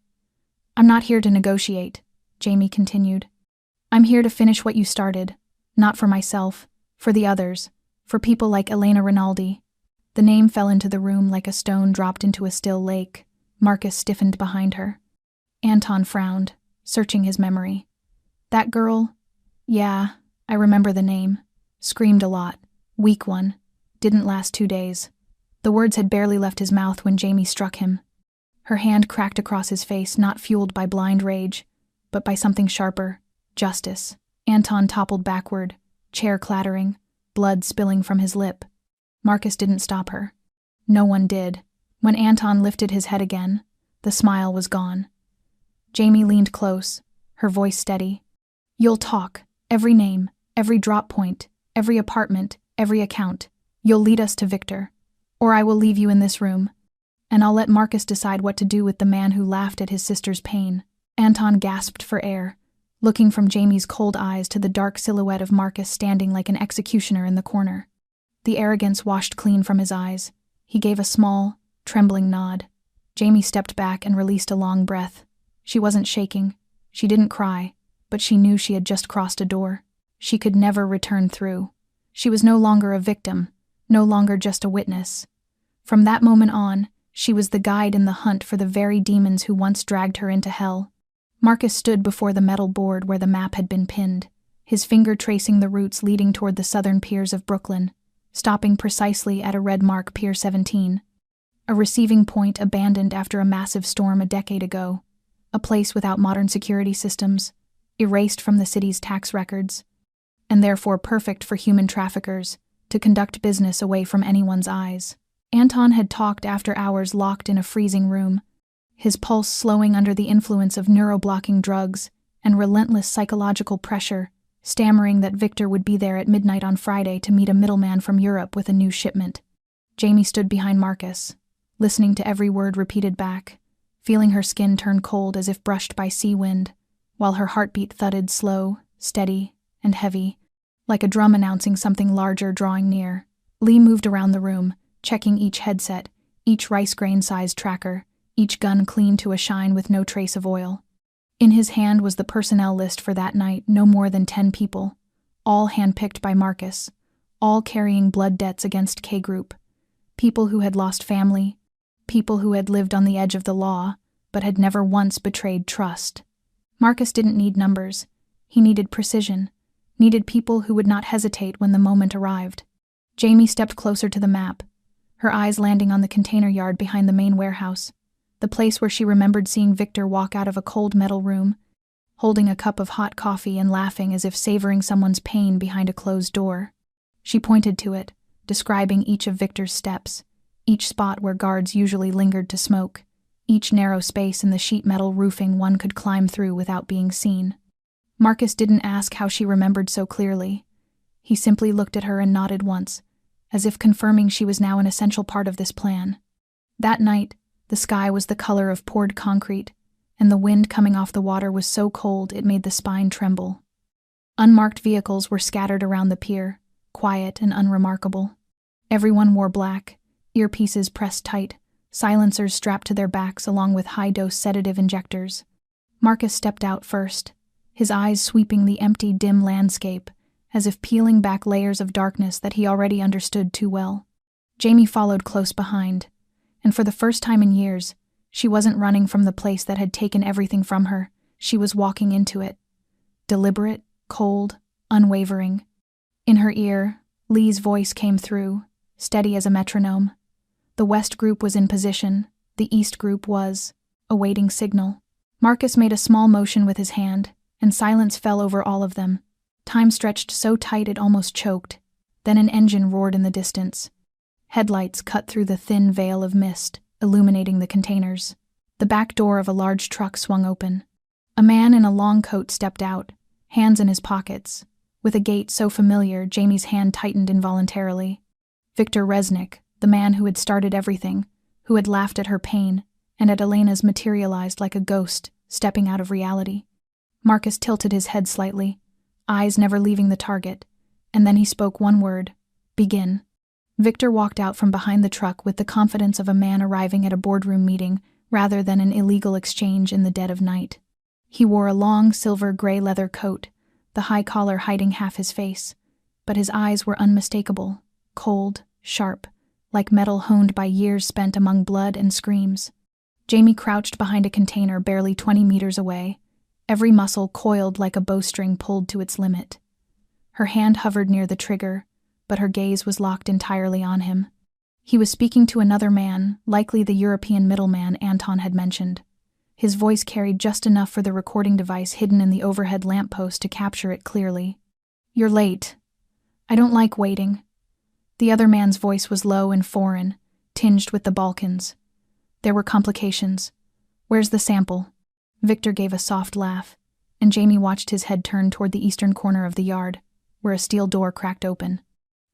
I'm not here to negotiate, Jamie continued. I'm here to finish what you started, not for myself, for the others, for people like Elena Rinaldi. The name fell into the room like a stone dropped into a still lake. Marcus stiffened behind her. Anton frowned, searching his memory. That girl? Yeah, I remember the name. Screamed a lot. Weak one. Didn't last 2 days. The words had barely left his mouth when Jamie struck him. Her hand cracked across his face, not fueled by blind rage, but by something sharper. Justice. Anton toppled backward, chair clattering, blood spilling from his lip. Marcus didn't stop her. No one did. When Anton lifted his head again, the smile was gone. Jamie leaned close, her voice steady. You'll talk. Every name, every drop point, every apartment, every account. You'll lead us to Victor. Or I will leave you in this room, and I'll let Marcus decide what to do with the man who laughed at his sister's pain. Anton gasped for air, looking from Jamie's cold eyes to the dark silhouette of Marcus standing like an executioner in the corner. The arrogance washed clean from his eyes. He gave a small, trembling nod. Jamie stepped back and released a long breath. She wasn't shaking. She didn't cry, but she knew she had just crossed a door. She could never return through. She was no longer a victim, no longer just a witness. From that moment on, she was the guide in the hunt for the very demons who once dragged her into hell. Marcus stood before the metal board where the map had been pinned, his finger tracing the routes leading toward the southern piers of Brooklyn, stopping precisely at a red mark, Pier 17. A receiving point abandoned after a massive storm a decade ago, a place without modern security systems, erased from the city's tax records, and therefore perfect for human traffickers to conduct business away from anyone's eyes. Anton had talked after hours locked in a freezing room, his pulse slowing under the influence of neuroblocking drugs and relentless psychological pressure, stammering that Victor would be there at midnight on Friday to meet a middleman from Europe with a new shipment. Jamie stood behind Marcus, listening to every word repeated back, feeling her skin turn cold as if brushed by sea wind, while her heartbeat thudded slow, steady, and heavy, like a drum announcing something larger drawing near. Lee moved around the room, checking each headset, each rice grain-sized tracker, each gun clean to a shine with no trace of oil. In his hand was the personnel list for that night, no more than 10 people, all handpicked by Marcus, all carrying blood debts against K Group. People who had lost family, people who had lived on the edge of the law, but had never once betrayed trust. Marcus didn't need numbers. He needed precision, needed people who would not hesitate when the moment arrived. Jamie stepped closer to the map, her eyes landing on the container yard behind the main warehouse, the place where she remembered seeing Victor walk out of a cold metal room, holding a cup of hot coffee and laughing as if savoring someone's pain behind a closed door. She pointed to it, describing each of Victor's steps, each spot where guards usually lingered to smoke, each narrow space in the sheet metal roofing one could climb through without being seen. Marcus didn't ask how she remembered so clearly. He simply looked at her and nodded once, as if confirming she was now an essential part of this plan. That night, the sky was the color of poured concrete, and the wind coming off the water was so cold it made the spine tremble. Unmarked vehicles were scattered around the pier, quiet and unremarkable. Everyone wore black, earpieces pressed tight, silencers strapped to their backs along with high-dose sedative injectors. Marcus stepped out first, his eyes sweeping the empty, dim landscape, as if peeling back layers of darkness that he already understood too well. Jamie followed close behind, and for the first time in years, she wasn't running from the place that had taken everything from her, she was walking into it. Deliberate, cold, unwavering. In her ear, Lee's voice came through, steady as a metronome. The West group was in position, the East group was, awaiting signal. Marcus made a small motion with his hand, and silence fell over all of them. Time stretched so tight it almost choked. Then an engine roared in the distance. Headlights cut through the thin veil of mist, illuminating the containers. The back door of a large truck swung open. A man in a long coat stepped out, hands in his pockets. With a gait so familiar, Jamie's hand tightened involuntarily. Victor Resnick, the man who had started everything, who had laughed at her pain, and at Elena's materialized like a ghost, stepping out of reality. Marcus tilted his head slightly, eyes never leaving the target, and then he spoke one word: begin. Victor walked out from behind the truck with the confidence of a man arriving at a boardroom meeting rather than an illegal exchange in the dead of night. He wore a long silver-gray leather coat, the high collar hiding half his face, but his eyes were unmistakable, cold, sharp, like metal honed by years spent among blood and screams. Jamie crouched behind a container barely 20 meters away, every muscle coiled like a bowstring pulled to its limit. Her hand hovered near the trigger, but her gaze was locked entirely on him. He was speaking to another man, likely the European middleman Anton had mentioned. His voice carried just enough for the recording device hidden in the overhead lamppost to capture it clearly. "You're late. I don't like waiting." The other man's voice was low and foreign, tinged with the Balkans. "There were complications. Where's the sample?" Victor gave a soft laugh, and Jamie watched his head turn toward the eastern corner of the yard, where a steel door cracked open.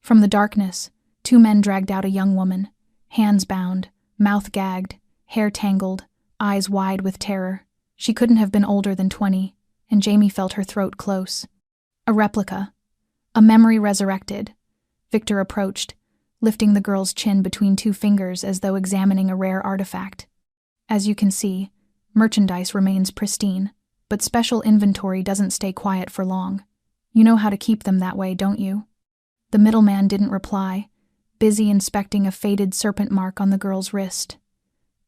From the darkness, two men dragged out a young woman, hands bound, mouth gagged, hair tangled, eyes wide with terror. She couldn't have been older than 20, and Jamie felt her throat close. A replica. A memory resurrected. Victor approached, lifting the girl's chin between two fingers as though examining a rare artifact. "As you can see, merchandise remains pristine, but special inventory doesn't stay quiet for long. You know how to keep them that way, don't you?" The middleman didn't reply, busy inspecting a faded serpent mark on the girl's wrist.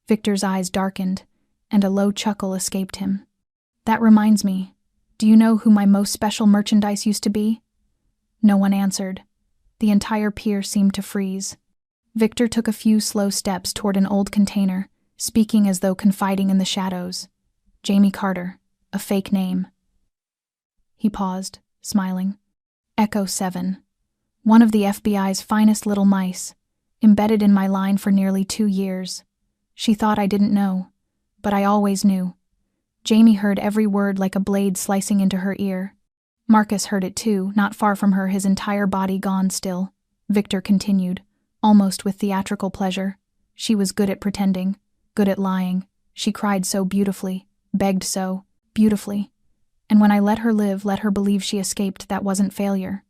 Victor's eyes darkened, and a low chuckle escaped him. "That reminds me, do you know who my most special merchandise used to be?" No one answered. The entire pier seemed to freeze. Victor took a few slow steps toward an old container, speaking as though confiding in the shadows. "Jamie Carter, a fake name." He paused, smiling. "Echo 7. One of the FBI's finest little mice, embedded in my line for nearly 2 years. She thought I didn't know, but I always knew." Jamie heard every word like a blade slicing into her ear. Marcus heard it too, not far from her, his entire body gone still. Victor continued, almost with theatrical pleasure. "She was good at pretending, good at lying. She cried so beautifully, begged so, beautifully. And when I let her live, let her believe she escaped, that wasn't failure.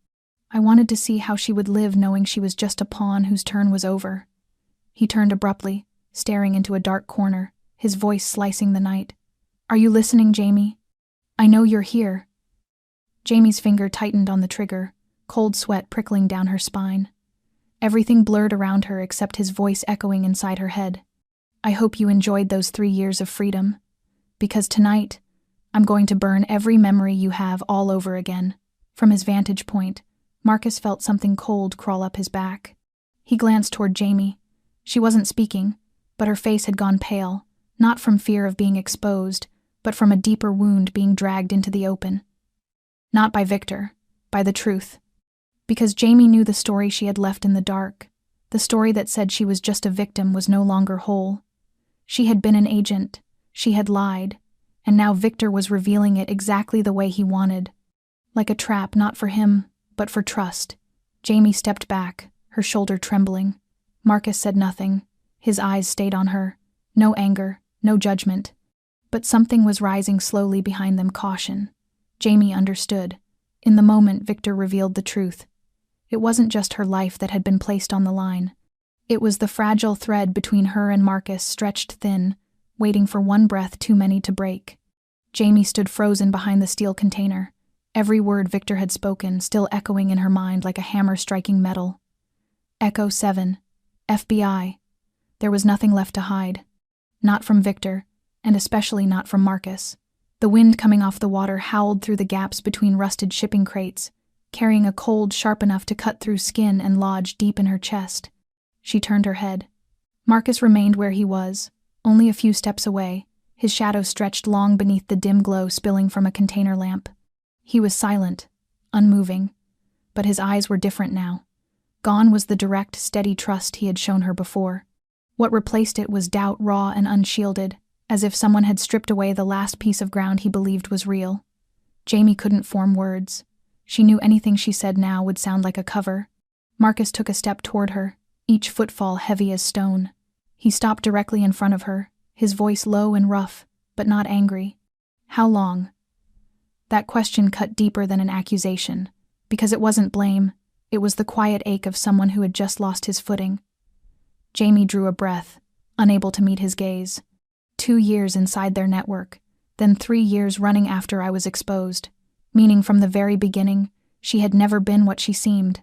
I wanted to see how she would live knowing she was just a pawn whose turn was over." He turned abruptly, staring into a dark corner, his voice slicing the night. "Are you listening, Jamie? I know you're here." Jamie's finger tightened on the trigger, cold sweat prickling down her spine. Everything blurred around her except his voice echoing inside her head. "I hope you enjoyed those 3 years of freedom. Because tonight, I'm going to burn every memory you have all over again." From his vantage point, Marcus felt something cold crawl up his back. He glanced toward Jamie. She wasn't speaking, but her face had gone pale, not from fear of being exposed, but from a deeper wound being dragged into the open. Not by Victor, by the truth. Because Jamie knew the story she had left in the dark. The story that said she was just a victim was no longer whole. She had been an agent, she had lied, and now Victor was revealing it exactly the way he wanted. Like a trap, not for him, but for trust. Jamie stepped back, her shoulder trembling. Marcus said nothing. His eyes stayed on her. No anger, no judgment. But something was rising slowly behind them, caution. Jamie understood. In the moment, Victor revealed the truth. It wasn't just her life that had been placed on the line. It was the fragile thread between her and Marcus stretched thin, waiting for one breath too many to break. Jamie stood frozen behind the steel container, every word Victor had spoken still echoing in her mind like a hammer striking metal. Echo 7. FBI. There was nothing left to hide. Not from Victor, and especially not from Marcus. The wind coming off the water howled through the gaps between rusted shipping crates, carrying a cold sharp enough to cut through skin and lodge deep in her chest. She turned her head. Marcus remained where he was, only a few steps away, his shadow stretched long beneath the dim glow spilling from a container lamp. He was silent, unmoving, but his eyes were different now. Gone was the direct, steady trust he had shown her before. What replaced it was doubt raw and unshielded, as if someone had stripped away the last piece of ground he believed was real. Jamie couldn't form words. She knew anything she said now would sound like a cover. Marcus took a step toward her, each footfall heavy as stone. He stopped directly in front of her, his voice low and rough, but not angry. How long? That question cut deeper than an accusation, because it wasn't blame, it was the quiet ache of someone who had just lost his footing. Jamie drew a breath, unable to meet his gaze. 2 years inside their network, then 3 years running after I was exposed, meaning from the very beginning, she had never been what she seemed.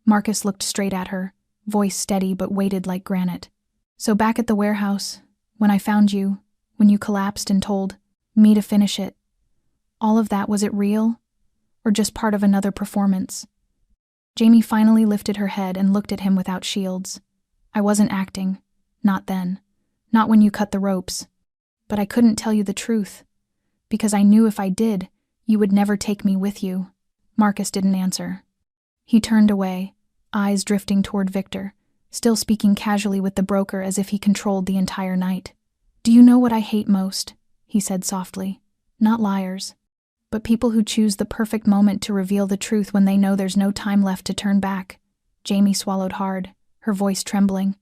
Marcus looked straight at her, voice steady but weighted like granite. So back at the warehouse, when I found you, when you collapsed and told me to finish it, all of that, was it real? Or just part of another performance? Jamie finally lifted her head and looked at him without shields. I wasn't acting. Not then. Not when you cut the ropes. But I couldn't tell you the truth. Because I knew if I did, you would never take me with you. Marcus didn't answer. He turned away, eyes drifting toward Victor, still speaking casually with the broker as if he controlled the entire night. Do you know what I hate most? He said softly. Not liars, but people who choose the perfect moment to reveal the truth when they know there's no time left to turn back. Jamie swallowed hard, her voice trembling.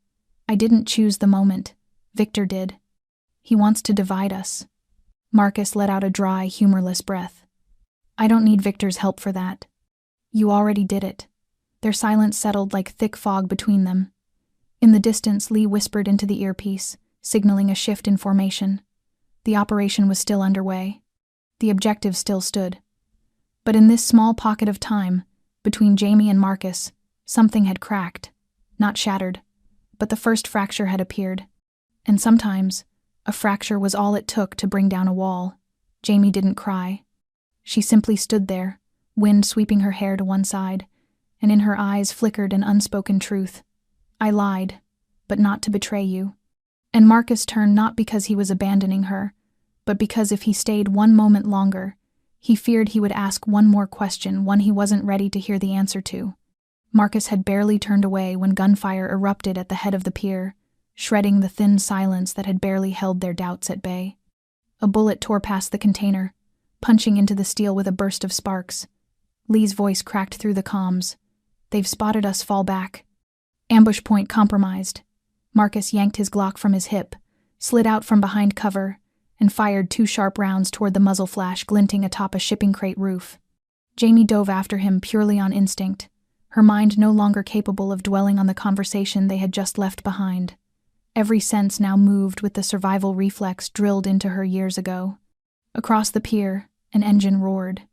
I didn't choose the moment. Victor did. He wants to divide us. Marcus let out a dry, humorless breath. I don't need Victor's help for that. You already did it. Their silence settled like thick fog between them. In the distance, Lee whispered into the earpiece, signaling a shift in formation. The operation was still underway. The objective still stood. But in this small pocket of time, between Jamie and Marcus, something had cracked. Not shattered, but the first fracture had appeared. And sometimes, a fracture was all it took to bring down a wall. Jamie didn't cry. She simply stood there, wind sweeping her hair to one side, and in her eyes flickered an unspoken truth. I lied, but not to betray you. And Marcus turned not because he was abandoning her, but because if he stayed one moment longer, he feared he would ask one more question, one he wasn't ready to hear the answer to. Marcus had barely turned away when gunfire erupted at the head of the pier, shredding the thin silence that had barely held their doubts at bay. A bullet tore past the container, punching into the steel with a burst of sparks. Lee's voice cracked through the comms. They've spotted us, fall back. Ambush point compromised. Marcus yanked his Glock from his hip, slid out from behind cover, and fired 2 sharp rounds toward the muzzle flash glinting atop a shipping crate roof. Jamie dove after him purely on instinct, her mind no longer capable of dwelling on the conversation they had just left behind. Every sense now moved with the survival reflex drilled into her years ago. Across the pier, an engine roared.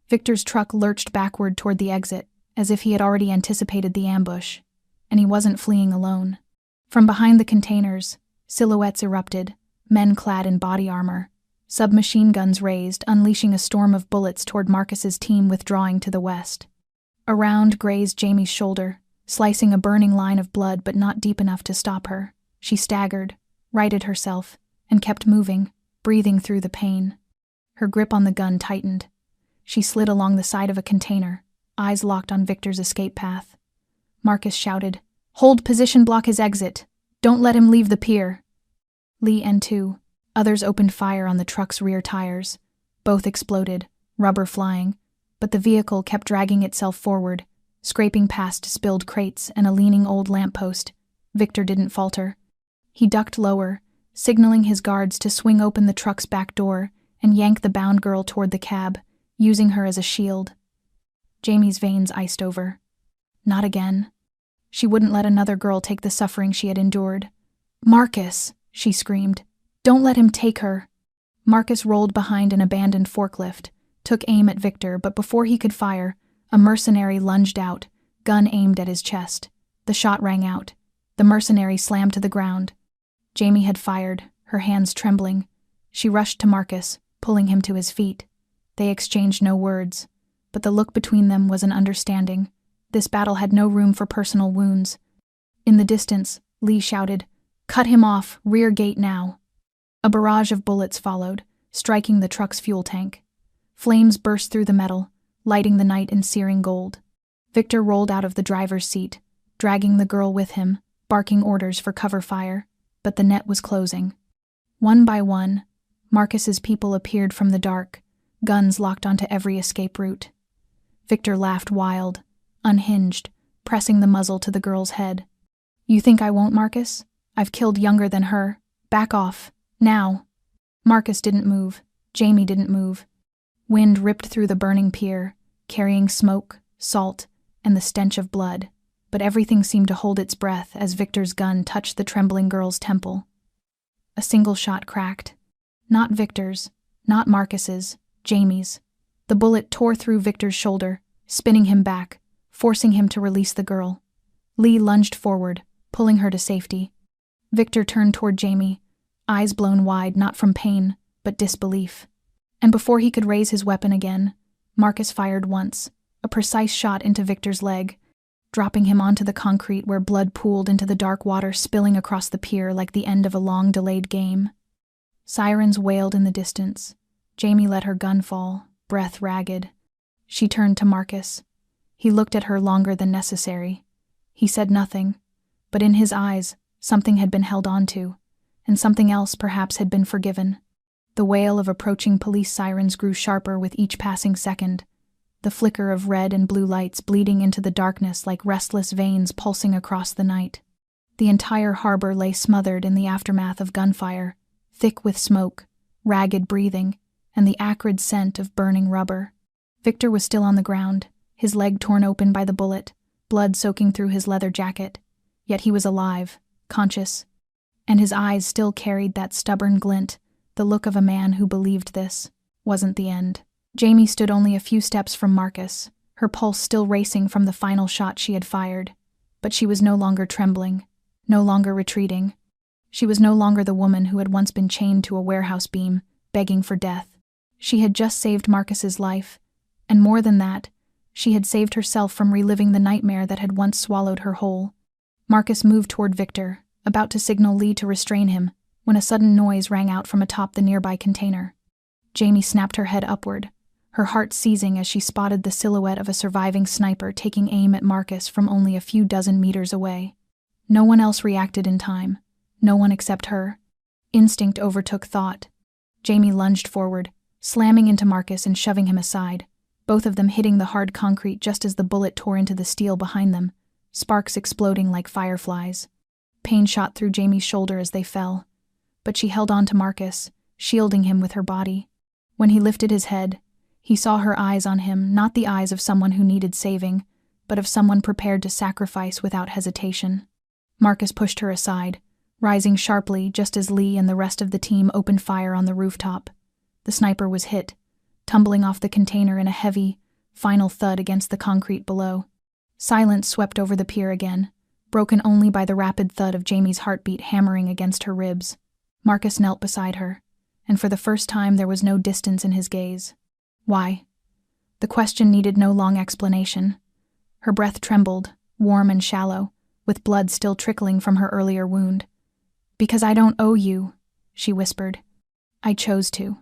Victor's truck lurched backward toward the exit, as if he had already anticipated the ambush, and he wasn't fleeing alone. From behind the containers, silhouettes erupted, men clad in body armor, submachine guns raised, unleashing a storm of bullets toward Marcus's team withdrawing to the west. A round grazed Jamie's shoulder, slicing a burning line of blood but not deep enough to stop her. She staggered, righted herself, and kept moving, breathing through the pain. Her grip on the gun tightened. She slid along the side of a container, eyes locked on Victor's escape path. Marcus shouted, "Hold position, block his exit. Don't let him leave the pier." Lee and 2 others opened fire on the truck's rear tires. Both exploded, rubber flying, but the vehicle kept dragging itself forward, scraping past spilled crates and a leaning old lamppost. Victor didn't falter. He ducked lower, signaling his guards to swing open the truck's back door and yank the bound girl toward the cab, using her as a shield. Jamie's veins iced over. Not again. She wouldn't let another girl take the suffering she had endured. "Marcus," she screamed. "Don't let him take her." Marcus rolled behind an abandoned forklift, took aim at Victor, but before he could fire, a mercenary lunged out, gun aimed at his chest. The shot rang out. The mercenary slammed to the ground. Jamie had fired, her hands trembling. She rushed to Marcus, pulling him to his feet. They exchanged no words, but the look between them was an understanding. This battle had no room for personal wounds. In the distance, Lee shouted, "Cut him off, rear gate now." A barrage of bullets followed, striking the truck's fuel tank. Flames burst through the metal, lighting the night in searing gold. Victor rolled out of the driver's seat, dragging the girl with him, barking orders for cover fire, but the net was closing. One by one, Marcus's people appeared from the dark, guns locked onto every escape route. Victor laughed wild, unhinged, pressing the muzzle to the girl's head. "You think I won't, Marcus? I've killed younger than her. Back off. Now." Marcus didn't move. Jamie didn't move. Wind ripped through the burning pier, carrying smoke, salt, and the stench of blood, but everything seemed to hold its breath as Victor's gun touched the trembling girl's temple. A single shot cracked. Not Victor's, not Marcus's, Jamie's. The bullet tore through Victor's shoulder, spinning him back, forcing him to release the girl. Lee lunged forward, pulling her to safety. Victor turned toward Jamie, eyes blown wide not from pain, but disbelief. And before he could raise his weapon again, Marcus fired once, a precise shot into Victor's leg, dropping him onto the concrete where blood pooled into the dark water, spilling across the pier like the end of a long-delayed game. Sirens wailed in the distance. Jamie let her gun fall, breath ragged. She turned to Marcus. He looked at her longer than necessary. He said nothing, but in his eyes, something had been held onto, and something else perhaps had been forgiven. The wail of approaching police sirens grew sharper with each passing second, the flicker of red and blue lights bleeding into the darkness like restless veins pulsing across the night. The entire harbor lay smothered in the aftermath of gunfire, thick with smoke, ragged breathing, and the acrid scent of burning rubber. Victor was still on the ground, his leg torn open by the bullet, blood soaking through his leather jacket. Yet he was alive, conscious, and his eyes still carried that stubborn glint, the look of a man who believed this wasn't the end. Jamie stood only a few steps from Marcus, her pulse still racing from the final shot she had fired. But she was no longer trembling, no longer retreating. She was no longer the woman who had once been chained to a warehouse beam, begging for death. She had just saved Marcus's life, and more than that, she had saved herself from reliving the nightmare that had once swallowed her whole. Marcus moved toward Victor, about to signal Lee to restrain him, when a sudden noise rang out from atop the nearby container. Jamie snapped her head upward, her heart seizing as she spotted the silhouette of a surviving sniper taking aim at Marcus from only a few dozen meters away. No one else reacted in time, no one except her. Instinct overtook thought. Jamie lunged forward, slamming into Marcus and shoving him aside, both of them hitting the hard concrete just as the bullet tore into the steel behind them, sparks exploding like fireflies. Pain shot through Jamie's shoulder as they fell, but she held on to Marcus, shielding him with her body. When he lifted his head, he saw her eyes on him, not the eyes of someone who needed saving, but of someone prepared to sacrifice without hesitation. Marcus pushed her aside, rising sharply just as Lee and the rest of the team opened fire on the rooftop. The sniper was hit, tumbling off the container in a heavy, final thud against the concrete below. Silence swept over the pier again, broken only by the rapid thud of Jamie's heartbeat hammering against her ribs. Marcus knelt beside her, and for the first time there was no distance in his gaze. Why? The question needed no long explanation. Her breath trembled, warm and shallow, with blood still trickling from her earlier wound. "Because I don't owe you," she whispered. "I chose to.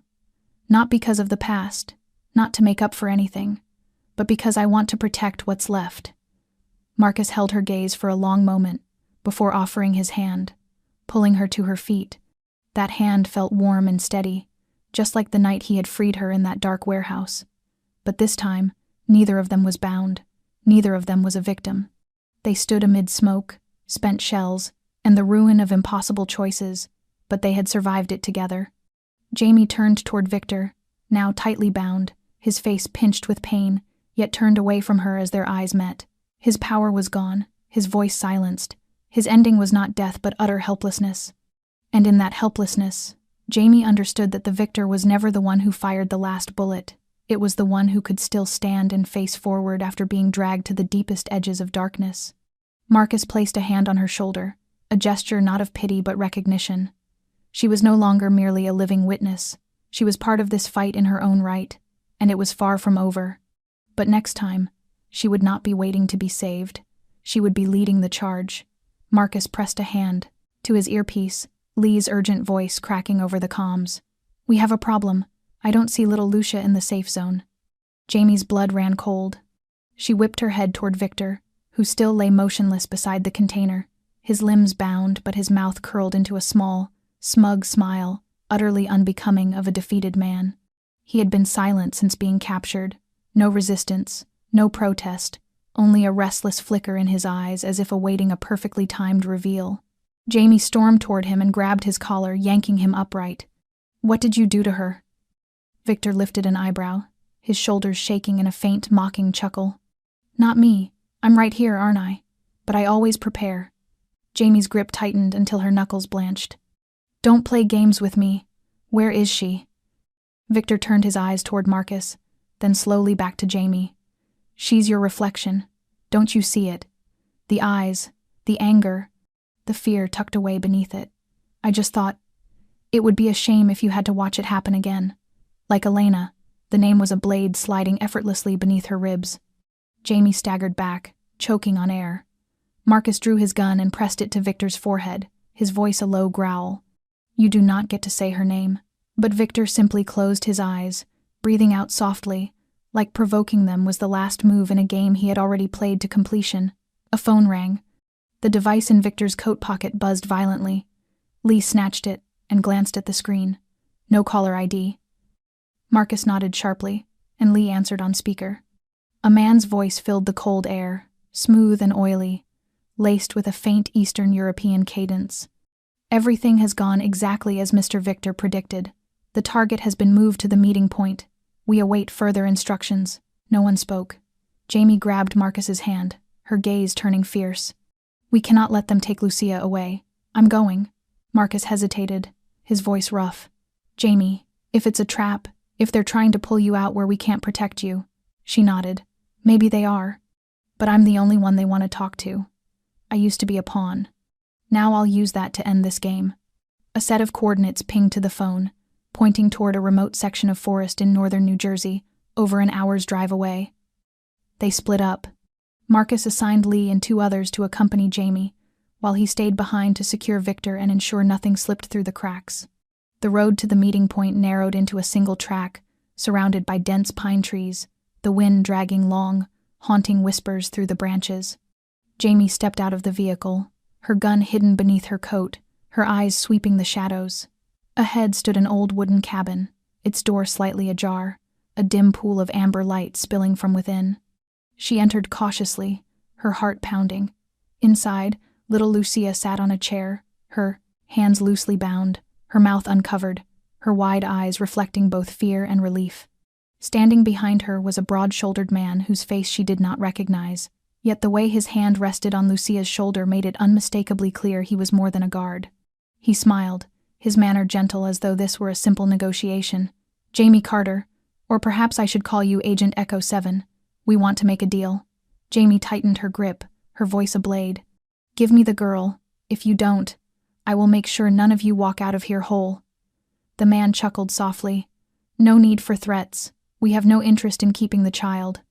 Not because of the past, not to make up for anything, but because I want to protect what's left." Marcus held her gaze for a long moment before offering his hand, pulling her to her feet. That hand felt warm and steady, just like the night he had freed her in that dark warehouse. But this time, neither of them was bound. Neither of them was a victim. They stood amid smoke, spent shells, and the ruin of impossible choices, but they had survived it together. Jamie turned toward Victor, now tightly bound, his face pinched with pain, yet turned away from her as their eyes met. His power was gone, his voice silenced. His ending was not death but utter helplessness. And in that helplessness, Jamie understood that the victor was never the one who fired the last bullet. It was the one who could still stand and face forward after being dragged to the deepest edges of darkness. Marcus placed a hand on her shoulder, a gesture not of pity but recognition. She was no longer merely a living witness. She was part of this fight in her own right, and it was far from over. But next time, she would not be waiting to be saved. She would be leading the charge. Marcus pressed a hand to his earpiece, Lee's urgent voice cracking over the comms. "We have a problem. I don't see little Lucia in the safe zone." Jamie's blood ran cold. She whipped her head toward Victor, who still lay motionless beside the container, his limbs bound but his mouth curled into a small, smug smile, utterly unbecoming of a defeated man. He had been silent since being captured. No resistance, no protest, only a restless flicker in his eyes as if awaiting a perfectly timed reveal. Jamie stormed toward him and grabbed his collar, yanking him upright. "What did you do to her?" Victor lifted an eyebrow, his shoulders shaking in a faint, mocking chuckle. "Not me. I'm right here, aren't I? But I always prepare." Jamie's grip tightened until her knuckles blanched. "Don't play games with me. Where is she?" Victor turned his eyes toward Marcus, then slowly back to Jamie. "She's your reflection. Don't you see it? The eyes, the anger, the fear tucked away beneath it. I just thought, it would be a shame if you had to watch it happen again. Like Elena," the name was a blade sliding effortlessly beneath her ribs. Jamie staggered back, choking on air. Marcus drew his gun and pressed it to Victor's forehead, his voice a low growl. "You do not get to say her name." But Victor simply closed his eyes, breathing out softly, like provoking them was the last move in a game he had already played to completion. A phone rang. The device in Victor's coat pocket buzzed violently. Lee snatched it and glanced at the screen. No caller ID. Marcus nodded sharply, and Lee answered on speaker. A man's voice filled the cold air, smooth and oily, laced with a faint Eastern European cadence. "Everything has gone exactly as Mr. Victor predicted. The target has been moved to the meeting point. We await further instructions." No one spoke. Jamie grabbed Marcus's hand, her gaze turning fierce. "We cannot let them take Lucia away. I'm going." Marcus hesitated, his voice rough. "Jamie, if it's a trap, if they're trying to pull you out where we can't protect you." She nodded. "Maybe they are. But I'm the only one they want to talk to. I used to be a pawn. Now I'll use that to end this game." A set of coordinates pinged to the phone, pointing toward a remote section of forest in northern New Jersey, over an hour's drive away. They split up. Marcus assigned Lee and 2 others to accompany Jamie, while he stayed behind to secure Victor and ensure nothing slipped through the cracks. The road to the meeting point narrowed into a single track, surrounded by dense pine trees, the wind dragging long, haunting whispers through the branches. Jamie stepped out of the vehicle, her gun hidden beneath her coat, her eyes sweeping the shadows. Ahead stood an old wooden cabin, its door slightly ajar, a dim pool of amber light spilling from within. She entered cautiously, her heart pounding. Inside, little Lucia sat on a chair, her hands loosely bound, her mouth uncovered, her wide eyes reflecting both fear and relief. Standing behind her was a broad-shouldered man whose face she did not recognize, yet the way his hand rested on Lucia's shoulder made it unmistakably clear he was more than a guard. He smiled, his manner gentle as though this were a simple negotiation. "Jamie Carter, or perhaps I should call you Agent Echo 7. We want to make a deal." Jamie tightened her grip, her voice a blade. "Give me the girl. If you don't, I will make sure none of you walk out of here whole." The man chuckled softly. "No need for threats. We have no interest in keeping the child.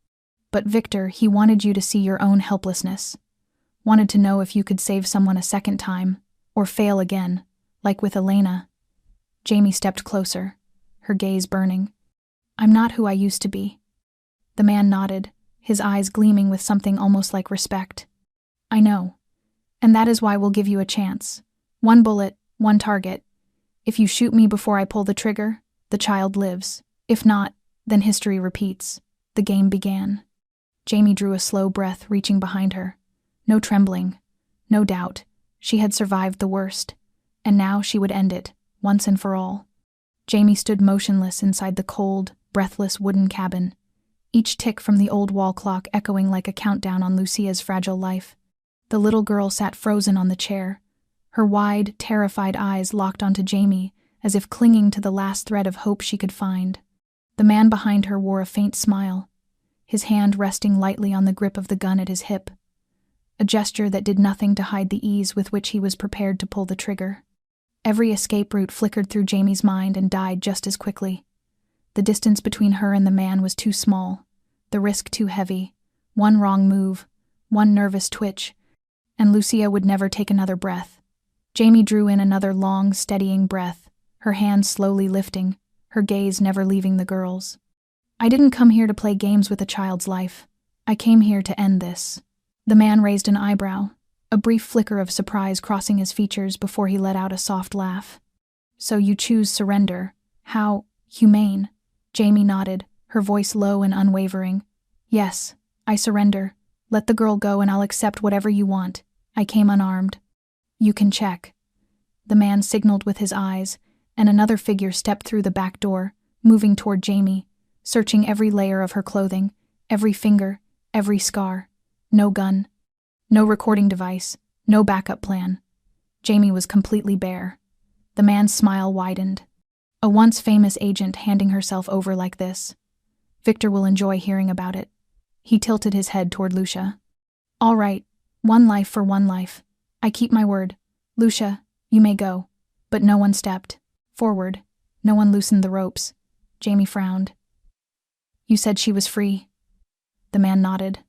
But Victor, he wanted you to see your own helplessness. Wanted to know if you could save someone a second time, or fail again, like with Elena." Jamie stepped closer, her gaze burning. "I'm not who I used to be." The man nodded, his eyes gleaming with something almost like respect. "I know. And that is why we'll give you a chance. 1 bullet, 1 target. If you shoot me before I pull the trigger, the child lives. If not, then history repeats." The game began. Jamie drew a slow breath, reaching behind her. No trembling, no doubt. She had survived the worst, and now she would end it, once and for all. Jamie stood motionless inside the cold, breathless wooden cabin, each tick from the old wall clock echoing like a countdown on Lucia's fragile life. The little girl sat frozen on the chair, her wide, terrified eyes locked onto Jamie, as if clinging to the last thread of hope she could find. The man behind her wore a faint smile, his hand resting lightly on the grip of the gun at his hip, a gesture that did nothing to hide the ease with which he was prepared to pull the trigger. Every escape route flickered through Jamie's mind and died just as quickly. The distance between her and the man was too small, the risk too heavy. One wrong move, one nervous twitch, and Lucia would never take another breath. Jamie drew in another long, steadying breath, her hands slowly lifting, her gaze never leaving the girl's. "I didn't come here to play games with a child's life. I came here to end this." The man raised an eyebrow, a brief flicker of surprise crossing his features before he let out a soft laugh. "So you choose surrender. How humane." Jamie nodded, her voice low and unwavering. "Yes, I surrender. Let the girl go and I'll accept whatever you want. I came unarmed." "You can check." The man signaled with his eyes, and another figure stepped through the back door, moving toward Jamie, searching every layer of her clothing, every finger, every scar. No gun. No recording device. No backup plan. Jamie was completely bare. The man's smile widened. A once famous agent handing herself over like this. Victor will enjoy hearing about it. He tilted his head toward Lucia. "All right, one life for one life. I keep my word. Lucia, you may go." But no one stepped forward. No one loosened the ropes. Jamie frowned. "You said she was free." The man nodded.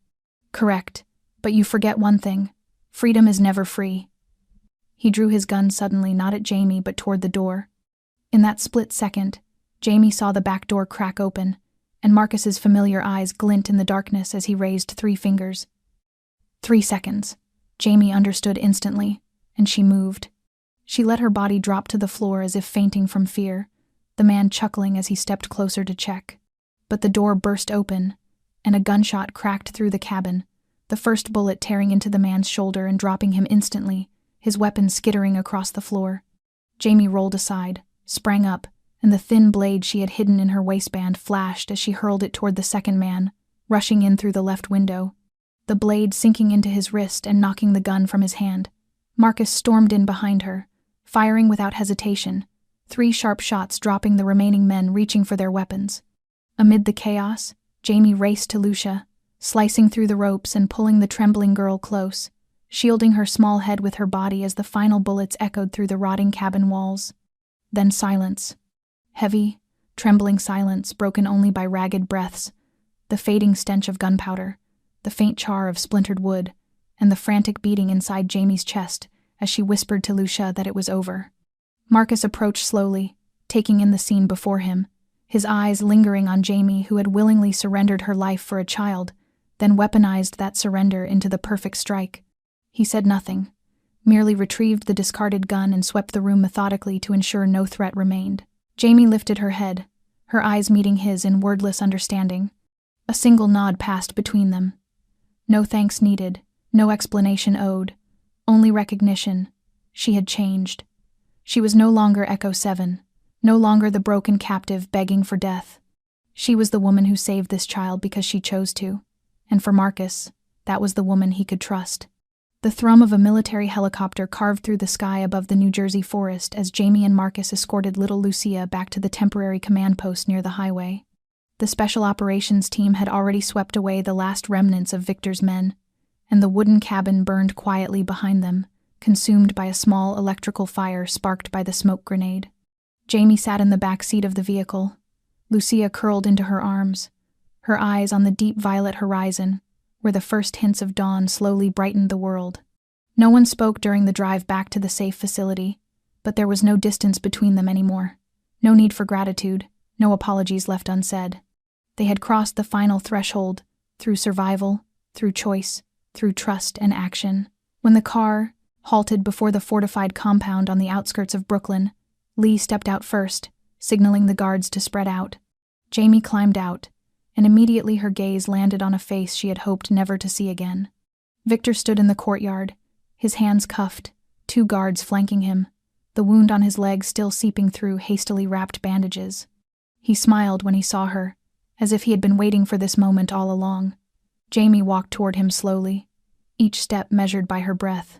"Correct, but you forget one thing. Freedom is never free." He drew his gun suddenly, not at Jamie but toward the door. In that split second, Jamie saw the back door crack open, and Marcus's familiar eyes glint in the darkness as he raised 3 fingers. 3 seconds. Jamie understood instantly, and she moved. She let her body drop to the floor as if fainting from fear, the man chuckling as he stepped closer to check. But the door burst open, and a gunshot cracked through the cabin, the first bullet tearing into the man's shoulder and dropping him instantly, his weapon skittering across the floor. Jamie rolled aside, sprang up, and the thin blade she had hidden in her waistband flashed as she hurled it toward the second man, rushing in through the left window. The blade sinking into his wrist and knocking the gun from his hand. Marcus stormed in behind her, firing without hesitation, 3 sharp shots dropping the remaining men reaching for their weapons. Amid the chaos, Jamie raced to Lucia, slicing through the ropes and pulling the trembling girl close, shielding her small head with her body as the final bullets echoed through the rotting cabin walls. Then silence. Heavy, trembling silence broken only by ragged breaths, the fading stench of gunpowder, the faint char of splintered wood, and the frantic beating inside Jamie's chest as she whispered to Lucia that it was over. Marcus approached slowly, taking in the scene before him, his eyes lingering on Jamie, who had willingly surrendered her life for a child, then weaponized that surrender into the perfect strike. He said nothing, merely retrieved the discarded gun and swept the room methodically to ensure no threat remained. Jamie lifted her head, her eyes meeting his in wordless understanding. A single nod passed between them. No thanks needed, no explanation owed, only recognition. She had changed. She was no longer Echo 7, no longer the broken captive begging for death. She was the woman who saved this child because she chose to, and for Marcus, that was the woman he could trust. The thrum of a military helicopter carved through the sky above the New Jersey forest as Jamie and Marcus escorted little Lucia back to the temporary command post near the highway. The special operations team had already swept away the last remnants of Victor's men, and the wooden cabin burned quietly behind them, consumed by a small electrical fire sparked by the smoke grenade. Jamie sat in the back seat of the vehicle, Lucia curled into her arms, her eyes on the deep violet horizon, where the first hints of dawn slowly brightened the world. No one spoke during the drive back to the safe facility, but there was no distance between them anymore. No need for gratitude, no apologies left unsaid. They had crossed the final threshold, through survival, through choice, through trust and action. When the car halted before the fortified compound on the outskirts of Brooklyn, Lee stepped out first, signaling the guards to spread out. Jamie climbed out, and immediately her gaze landed on a face she had hoped never to see again. Victor stood in the courtyard, his hands cuffed, 2 guards flanking him, the wound on his leg still seeping through hastily wrapped bandages. He smiled when he saw her, as if he had been waiting for this moment all along. Jamie walked toward him slowly, each step measured by her breath.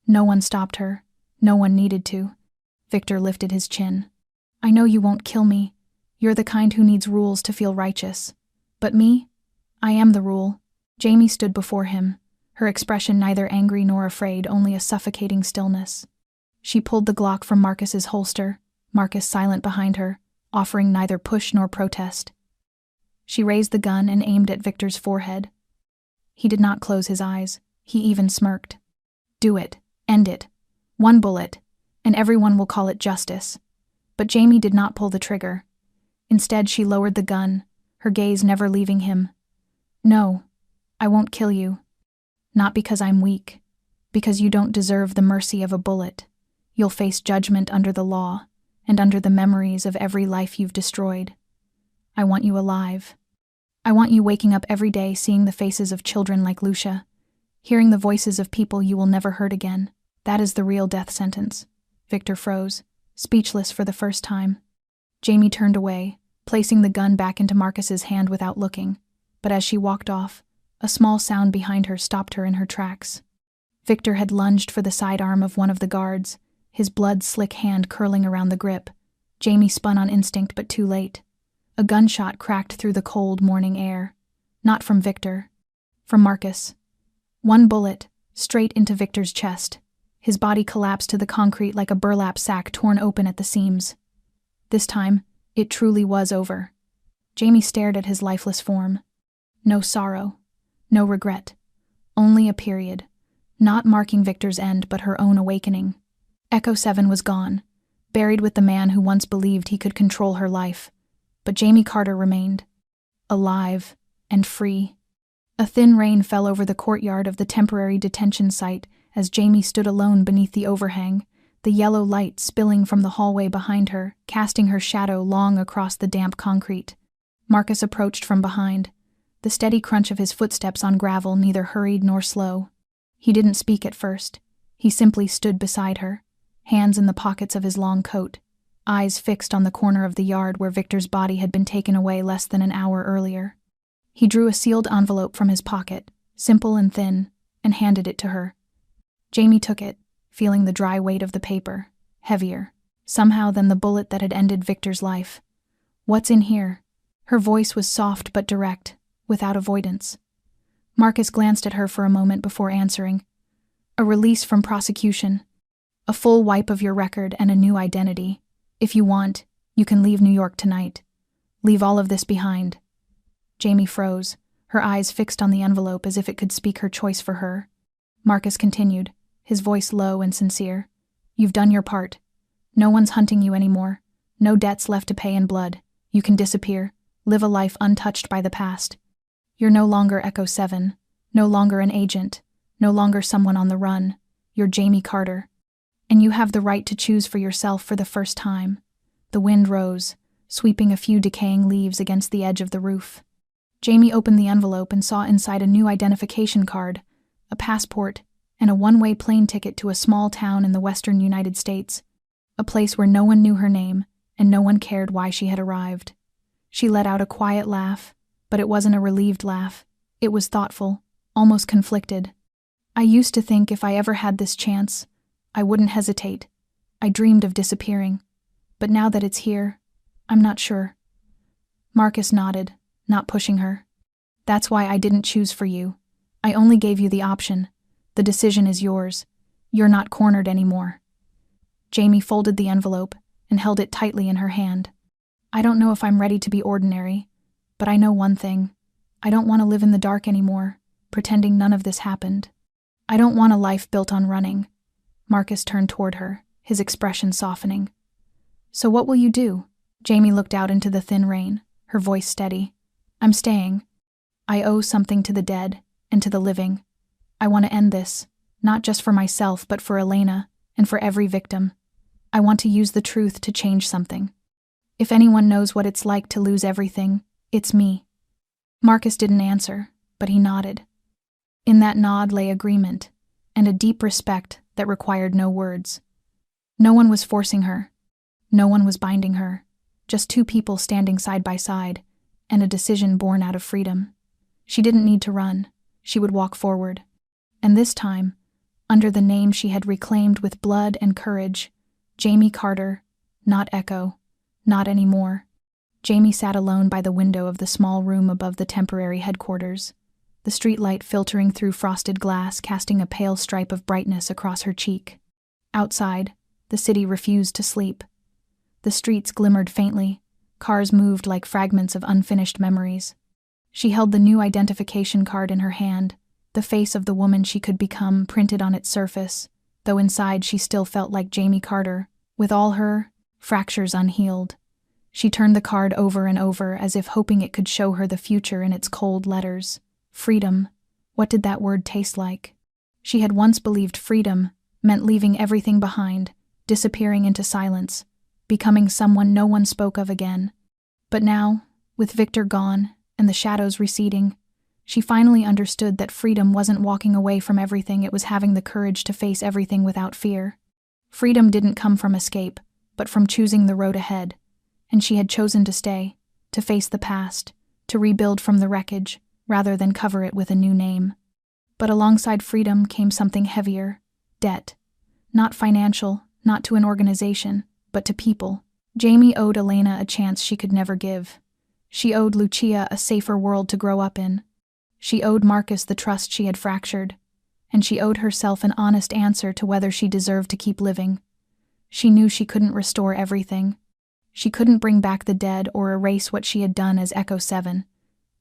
No one stopped her. No one needed to. Victor lifted his chin. I know you won't kill me. You're the kind who needs rules to feel righteous. But me? I am the rule. Jamie stood before him, her expression neither angry nor afraid, only a suffocating stillness. She pulled the Glock from Marcus's holster, Marcus silent behind her, offering neither push nor protest. She raised the gun and aimed at Victor's forehead. He did not close his eyes. He even smirked. Do it. End it. One bullet, and everyone will call it justice. But Jamie did not pull the trigger. Instead, she lowered the gun, her gaze never leaving him. No, I won't kill you. Not because I'm weak. Because you don't deserve the mercy of a bullet. You'll face judgment under the law, and under the memories of every life you've destroyed. I want you alive. I want you waking up every day seeing the faces of children like Lucia, hearing the voices of people you will never hurt again. That is the real death sentence. Victor froze, speechless for the first time. Jamie turned away, placing the gun back into Marcus's hand without looking, but as she walked off, a small sound behind her stopped her in her tracks. Victor had lunged for the sidearm of one of the guards, his blood-slick hand curling around the grip. Jamie spun on instinct, but too late. A gunshot cracked through the cold morning air. Not from Victor. From Marcus. One bullet, straight into Victor's chest. His body collapsed to the concrete like a burlap sack torn open at the seams. This time, it truly was over. Jamie stared at his lifeless form. No sorrow. No regret. Only a period. Not marking Victor's end, but her own awakening. Echo 7 was gone, buried with the man who once believed he could control her life. But Jamie Carter remained. Alive and free. A thin rain fell over the courtyard of the temporary detention site as Jamie stood alone beneath the overhang, the yellow light spilling from the hallway behind her, casting her shadow long across the damp concrete. Marcus approached from behind, the steady crunch of his footsteps on gravel neither hurried nor slow. He didn't speak at first. He simply stood beside her, hands in the pockets of his long coat, eyes fixed on the corner of the yard where Victor's body had been taken away less than an hour earlier. He drew a sealed envelope from his pocket, simple and thin, and handed it to her. Jamie took it, feeling the dry weight of the paper, heavier, somehow, than the bullet that had ended Victor's life. What's in here? Her voice was soft but direct, without avoidance. Marcus glanced at her for a moment before answering. A release from prosecution. A full wipe of your record and a new identity. If you want, you can leave New York tonight. Leave all of this behind. Jamie froze, her eyes fixed on the envelope as if it could speak her choice for her. Marcus continued, his voice low and sincere. You've done your part. No one's hunting you anymore. No debts left to pay in blood. You can disappear, live a life untouched by the past. You're no longer Echo 7, no longer an agent, no longer someone on the run. You're Jamie Carter. And you have the right to choose for yourself for the first time. The wind rose, sweeping a few decaying leaves against the edge of the roof. Jamie opened the envelope and saw inside a new identification card, a passport, and a one-way plane ticket to a small town in the western United States, a place where no one knew her name and no one cared why she had arrived. She let out a quiet laugh, but it wasn't a relieved laugh. It was thoughtful, almost conflicted. I used to think if I ever had this chance, I wouldn't hesitate. I dreamed of disappearing. But now that it's here, I'm not sure. Marcus nodded, not pushing her. That's why I didn't choose for you. I only gave you the option. The decision is yours. You're not cornered anymore. Jamie folded the envelope and held it tightly in her hand. I don't know if I'm ready to be ordinary, but I know one thing. I don't want to live in the dark anymore, pretending none of this happened. I don't want a life built on running. Marcus turned toward her, his expression softening. So what will you do? Jamie looked out into the thin rain, her voice steady. I'm staying. I owe something to the dead and to the living. I want to end this, not just for myself, but for Elena and for every victim. I want to use the truth to change something. If anyone knows what it's like to lose everything, it's me. Marcus didn't answer, but he nodded. In that nod lay agreement, and a deep respect that required no words. No one was forcing her. No one was binding her. Just two people standing side by side, and a decision born out of freedom. She didn't need to run. She would walk forward. And this time, under the name she had reclaimed with blood and courage, Jamie Carter, not Echo, not anymore. Jamie sat alone by the window of the small room above the temporary headquarters, the streetlight filtering through frosted glass, casting a pale stripe of brightness across her cheek. Outside, the city refused to sleep. The streets glimmered faintly, cars moved like fragments of unfinished memories. She held the new identification card in her hand, the face of the woman she could become printed on its surface, though inside she still felt like Jamie Carter, with all her fractures unhealed. She turned the card over and over as if hoping it could show her the future in its cold letters. Freedom. What did that word taste like? She had once believed freedom meant leaving everything behind, disappearing into silence, becoming someone no one spoke of again. But now, with Victor gone and the shadows receding, she finally understood that freedom wasn't walking away from everything, it was having the courage to face everything without fear. Freedom didn't come from escape, but from choosing the road ahead, and she had chosen to stay, to face the past, to rebuild from the wreckage, rather than cover it with a new name. But alongside freedom came something heavier: debt. Not financial, not to an organization, but to people. Jamie owed Elena a chance she could never give. She owed Lucia a safer world to grow up in. She owed Marcus the trust she had fractured, and she owed herself an honest answer to whether she deserved to keep living. She knew she couldn't restore everything. She couldn't bring back the dead or erase what she had done as Echo 7,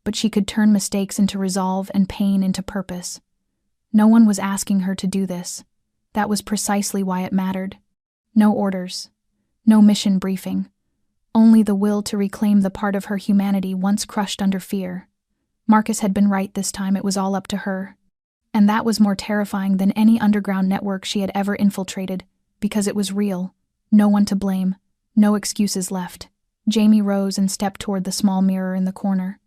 but she could turn mistakes into resolve and pain into purpose. No one was asking her to do this. That was precisely why it mattered. No orders. No mission briefing. Only the will to reclaim the part of her humanity once crushed under fear. Marcus had been right this time, it was all up to her. And that was more terrifying than any underground network she had ever infiltrated, because it was real. No one to blame. No excuses left. Jamie rose and stepped toward the small mirror in the corner.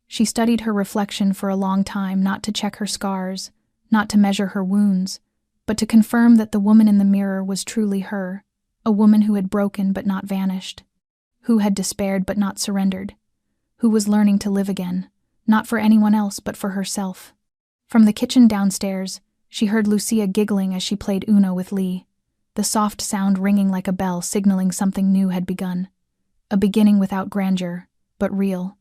She studied her reflection for a long time, not to check her scars, not to measure her wounds, but to confirm that the woman in the mirror was truly her, a woman who had broken but not vanished, who had despaired but not surrendered, who was learning to live again, not for anyone else but for herself. From the kitchen downstairs, she heard Lucia giggling as she played Uno with Lee, the soft sound ringing like a bell signaling something new had begun. A beginning without grandeur, but real.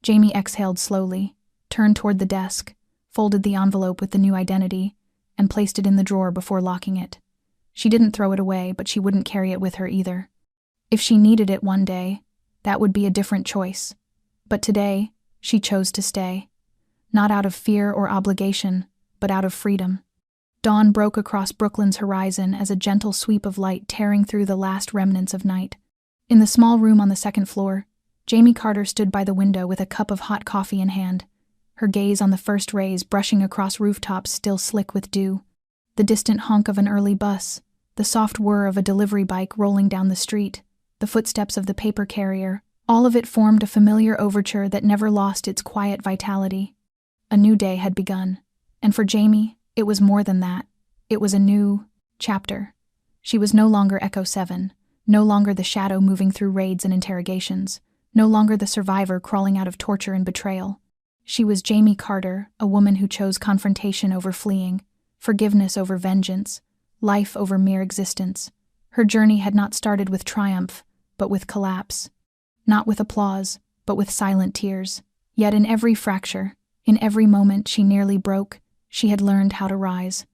Jamie exhaled slowly, turned toward the desk, folded the envelope with the new identity, and placed it in the drawer before locking it. She didn't throw it away, but she wouldn't carry it with her either. If she needed it one day, that would be a different choice. But today, she chose to stay. Not out of fear or obligation, but out of freedom. Dawn broke across Brooklyn's horizon as a gentle sweep of light tearing through the last remnants of night. In the small room on the second floor, Jamie Carter stood by the window with a cup of hot coffee in hand, her gaze on the first rays brushing across rooftops still slick with dew. The distant honk of an early bus, the soft whir of a delivery bike rolling down the street, the footsteps of the paper carrier, all of it formed a familiar overture that never lost its quiet vitality. A new day had begun, and for Jamie, it was more than that. It was a new chapter. She was no longer Echo 7, no longer the shadow moving through raids and interrogations, no longer the survivor crawling out of torture and betrayal. She was Jamie Carter, a woman who chose confrontation over fleeing, forgiveness over vengeance, life over mere existence. Her journey had not started with triumph, but with collapse. Not with applause, but with silent tears. Yet in every fracture, in every moment she nearly broke, she had learned how to rise.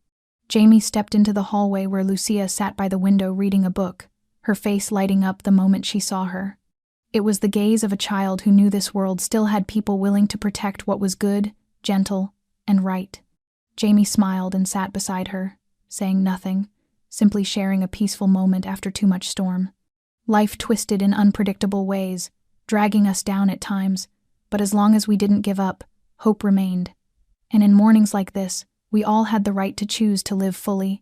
Jamie stepped into the hallway where Lucia sat by the window reading a book, her face lighting up the moment she saw her. It was the gaze of a child who knew this world still had people willing to protect what was good, gentle, and right. Jamie smiled and sat beside her, saying nothing, simply sharing a peaceful moment after too much storm. Life twisted in unpredictable ways, dragging us down at times, but as long as we didn't give up, hope remained. And in mornings like this, we all had the right to choose to live fully.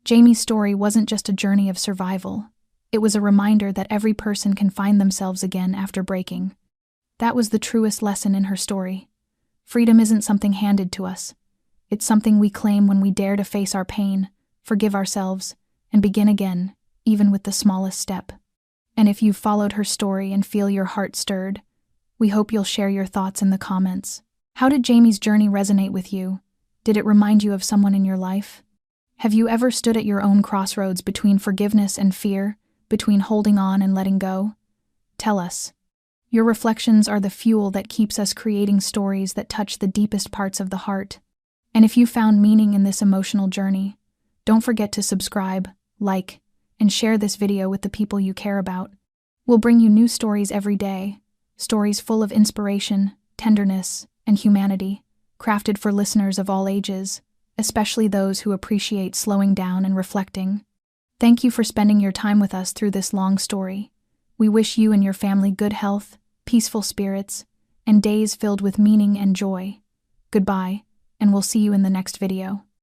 Jamie's story wasn't just a journey of survival. It was a reminder that every person can find themselves again after breaking. That was the truest lesson in her story. Freedom isn't something handed to us. It's something we claim when we dare to face our pain, forgive ourselves, and begin again, even with the smallest step. And if you've followed her story and feel your heart stirred, we hope you'll share your thoughts in the comments. How did Jamie's journey resonate with you? Did it remind you of someone in your life? Have you ever stood at your own crossroads between forgiveness and fear, between holding on and letting go? Tell us. Your reflections are the fuel that keeps us creating stories that touch the deepest parts of the heart. And if you found meaning in this emotional journey, don't forget to subscribe, like, and share this video with the people you care about. We'll bring you new stories every day, stories full of inspiration, tenderness, and humanity, crafted for listeners of all ages, especially those who appreciate slowing down and reflecting. Thank you for spending your time with us through this long story. We wish you and your family good health, peaceful spirits, and days filled with meaning and joy. Goodbye, and we'll see you in the next video.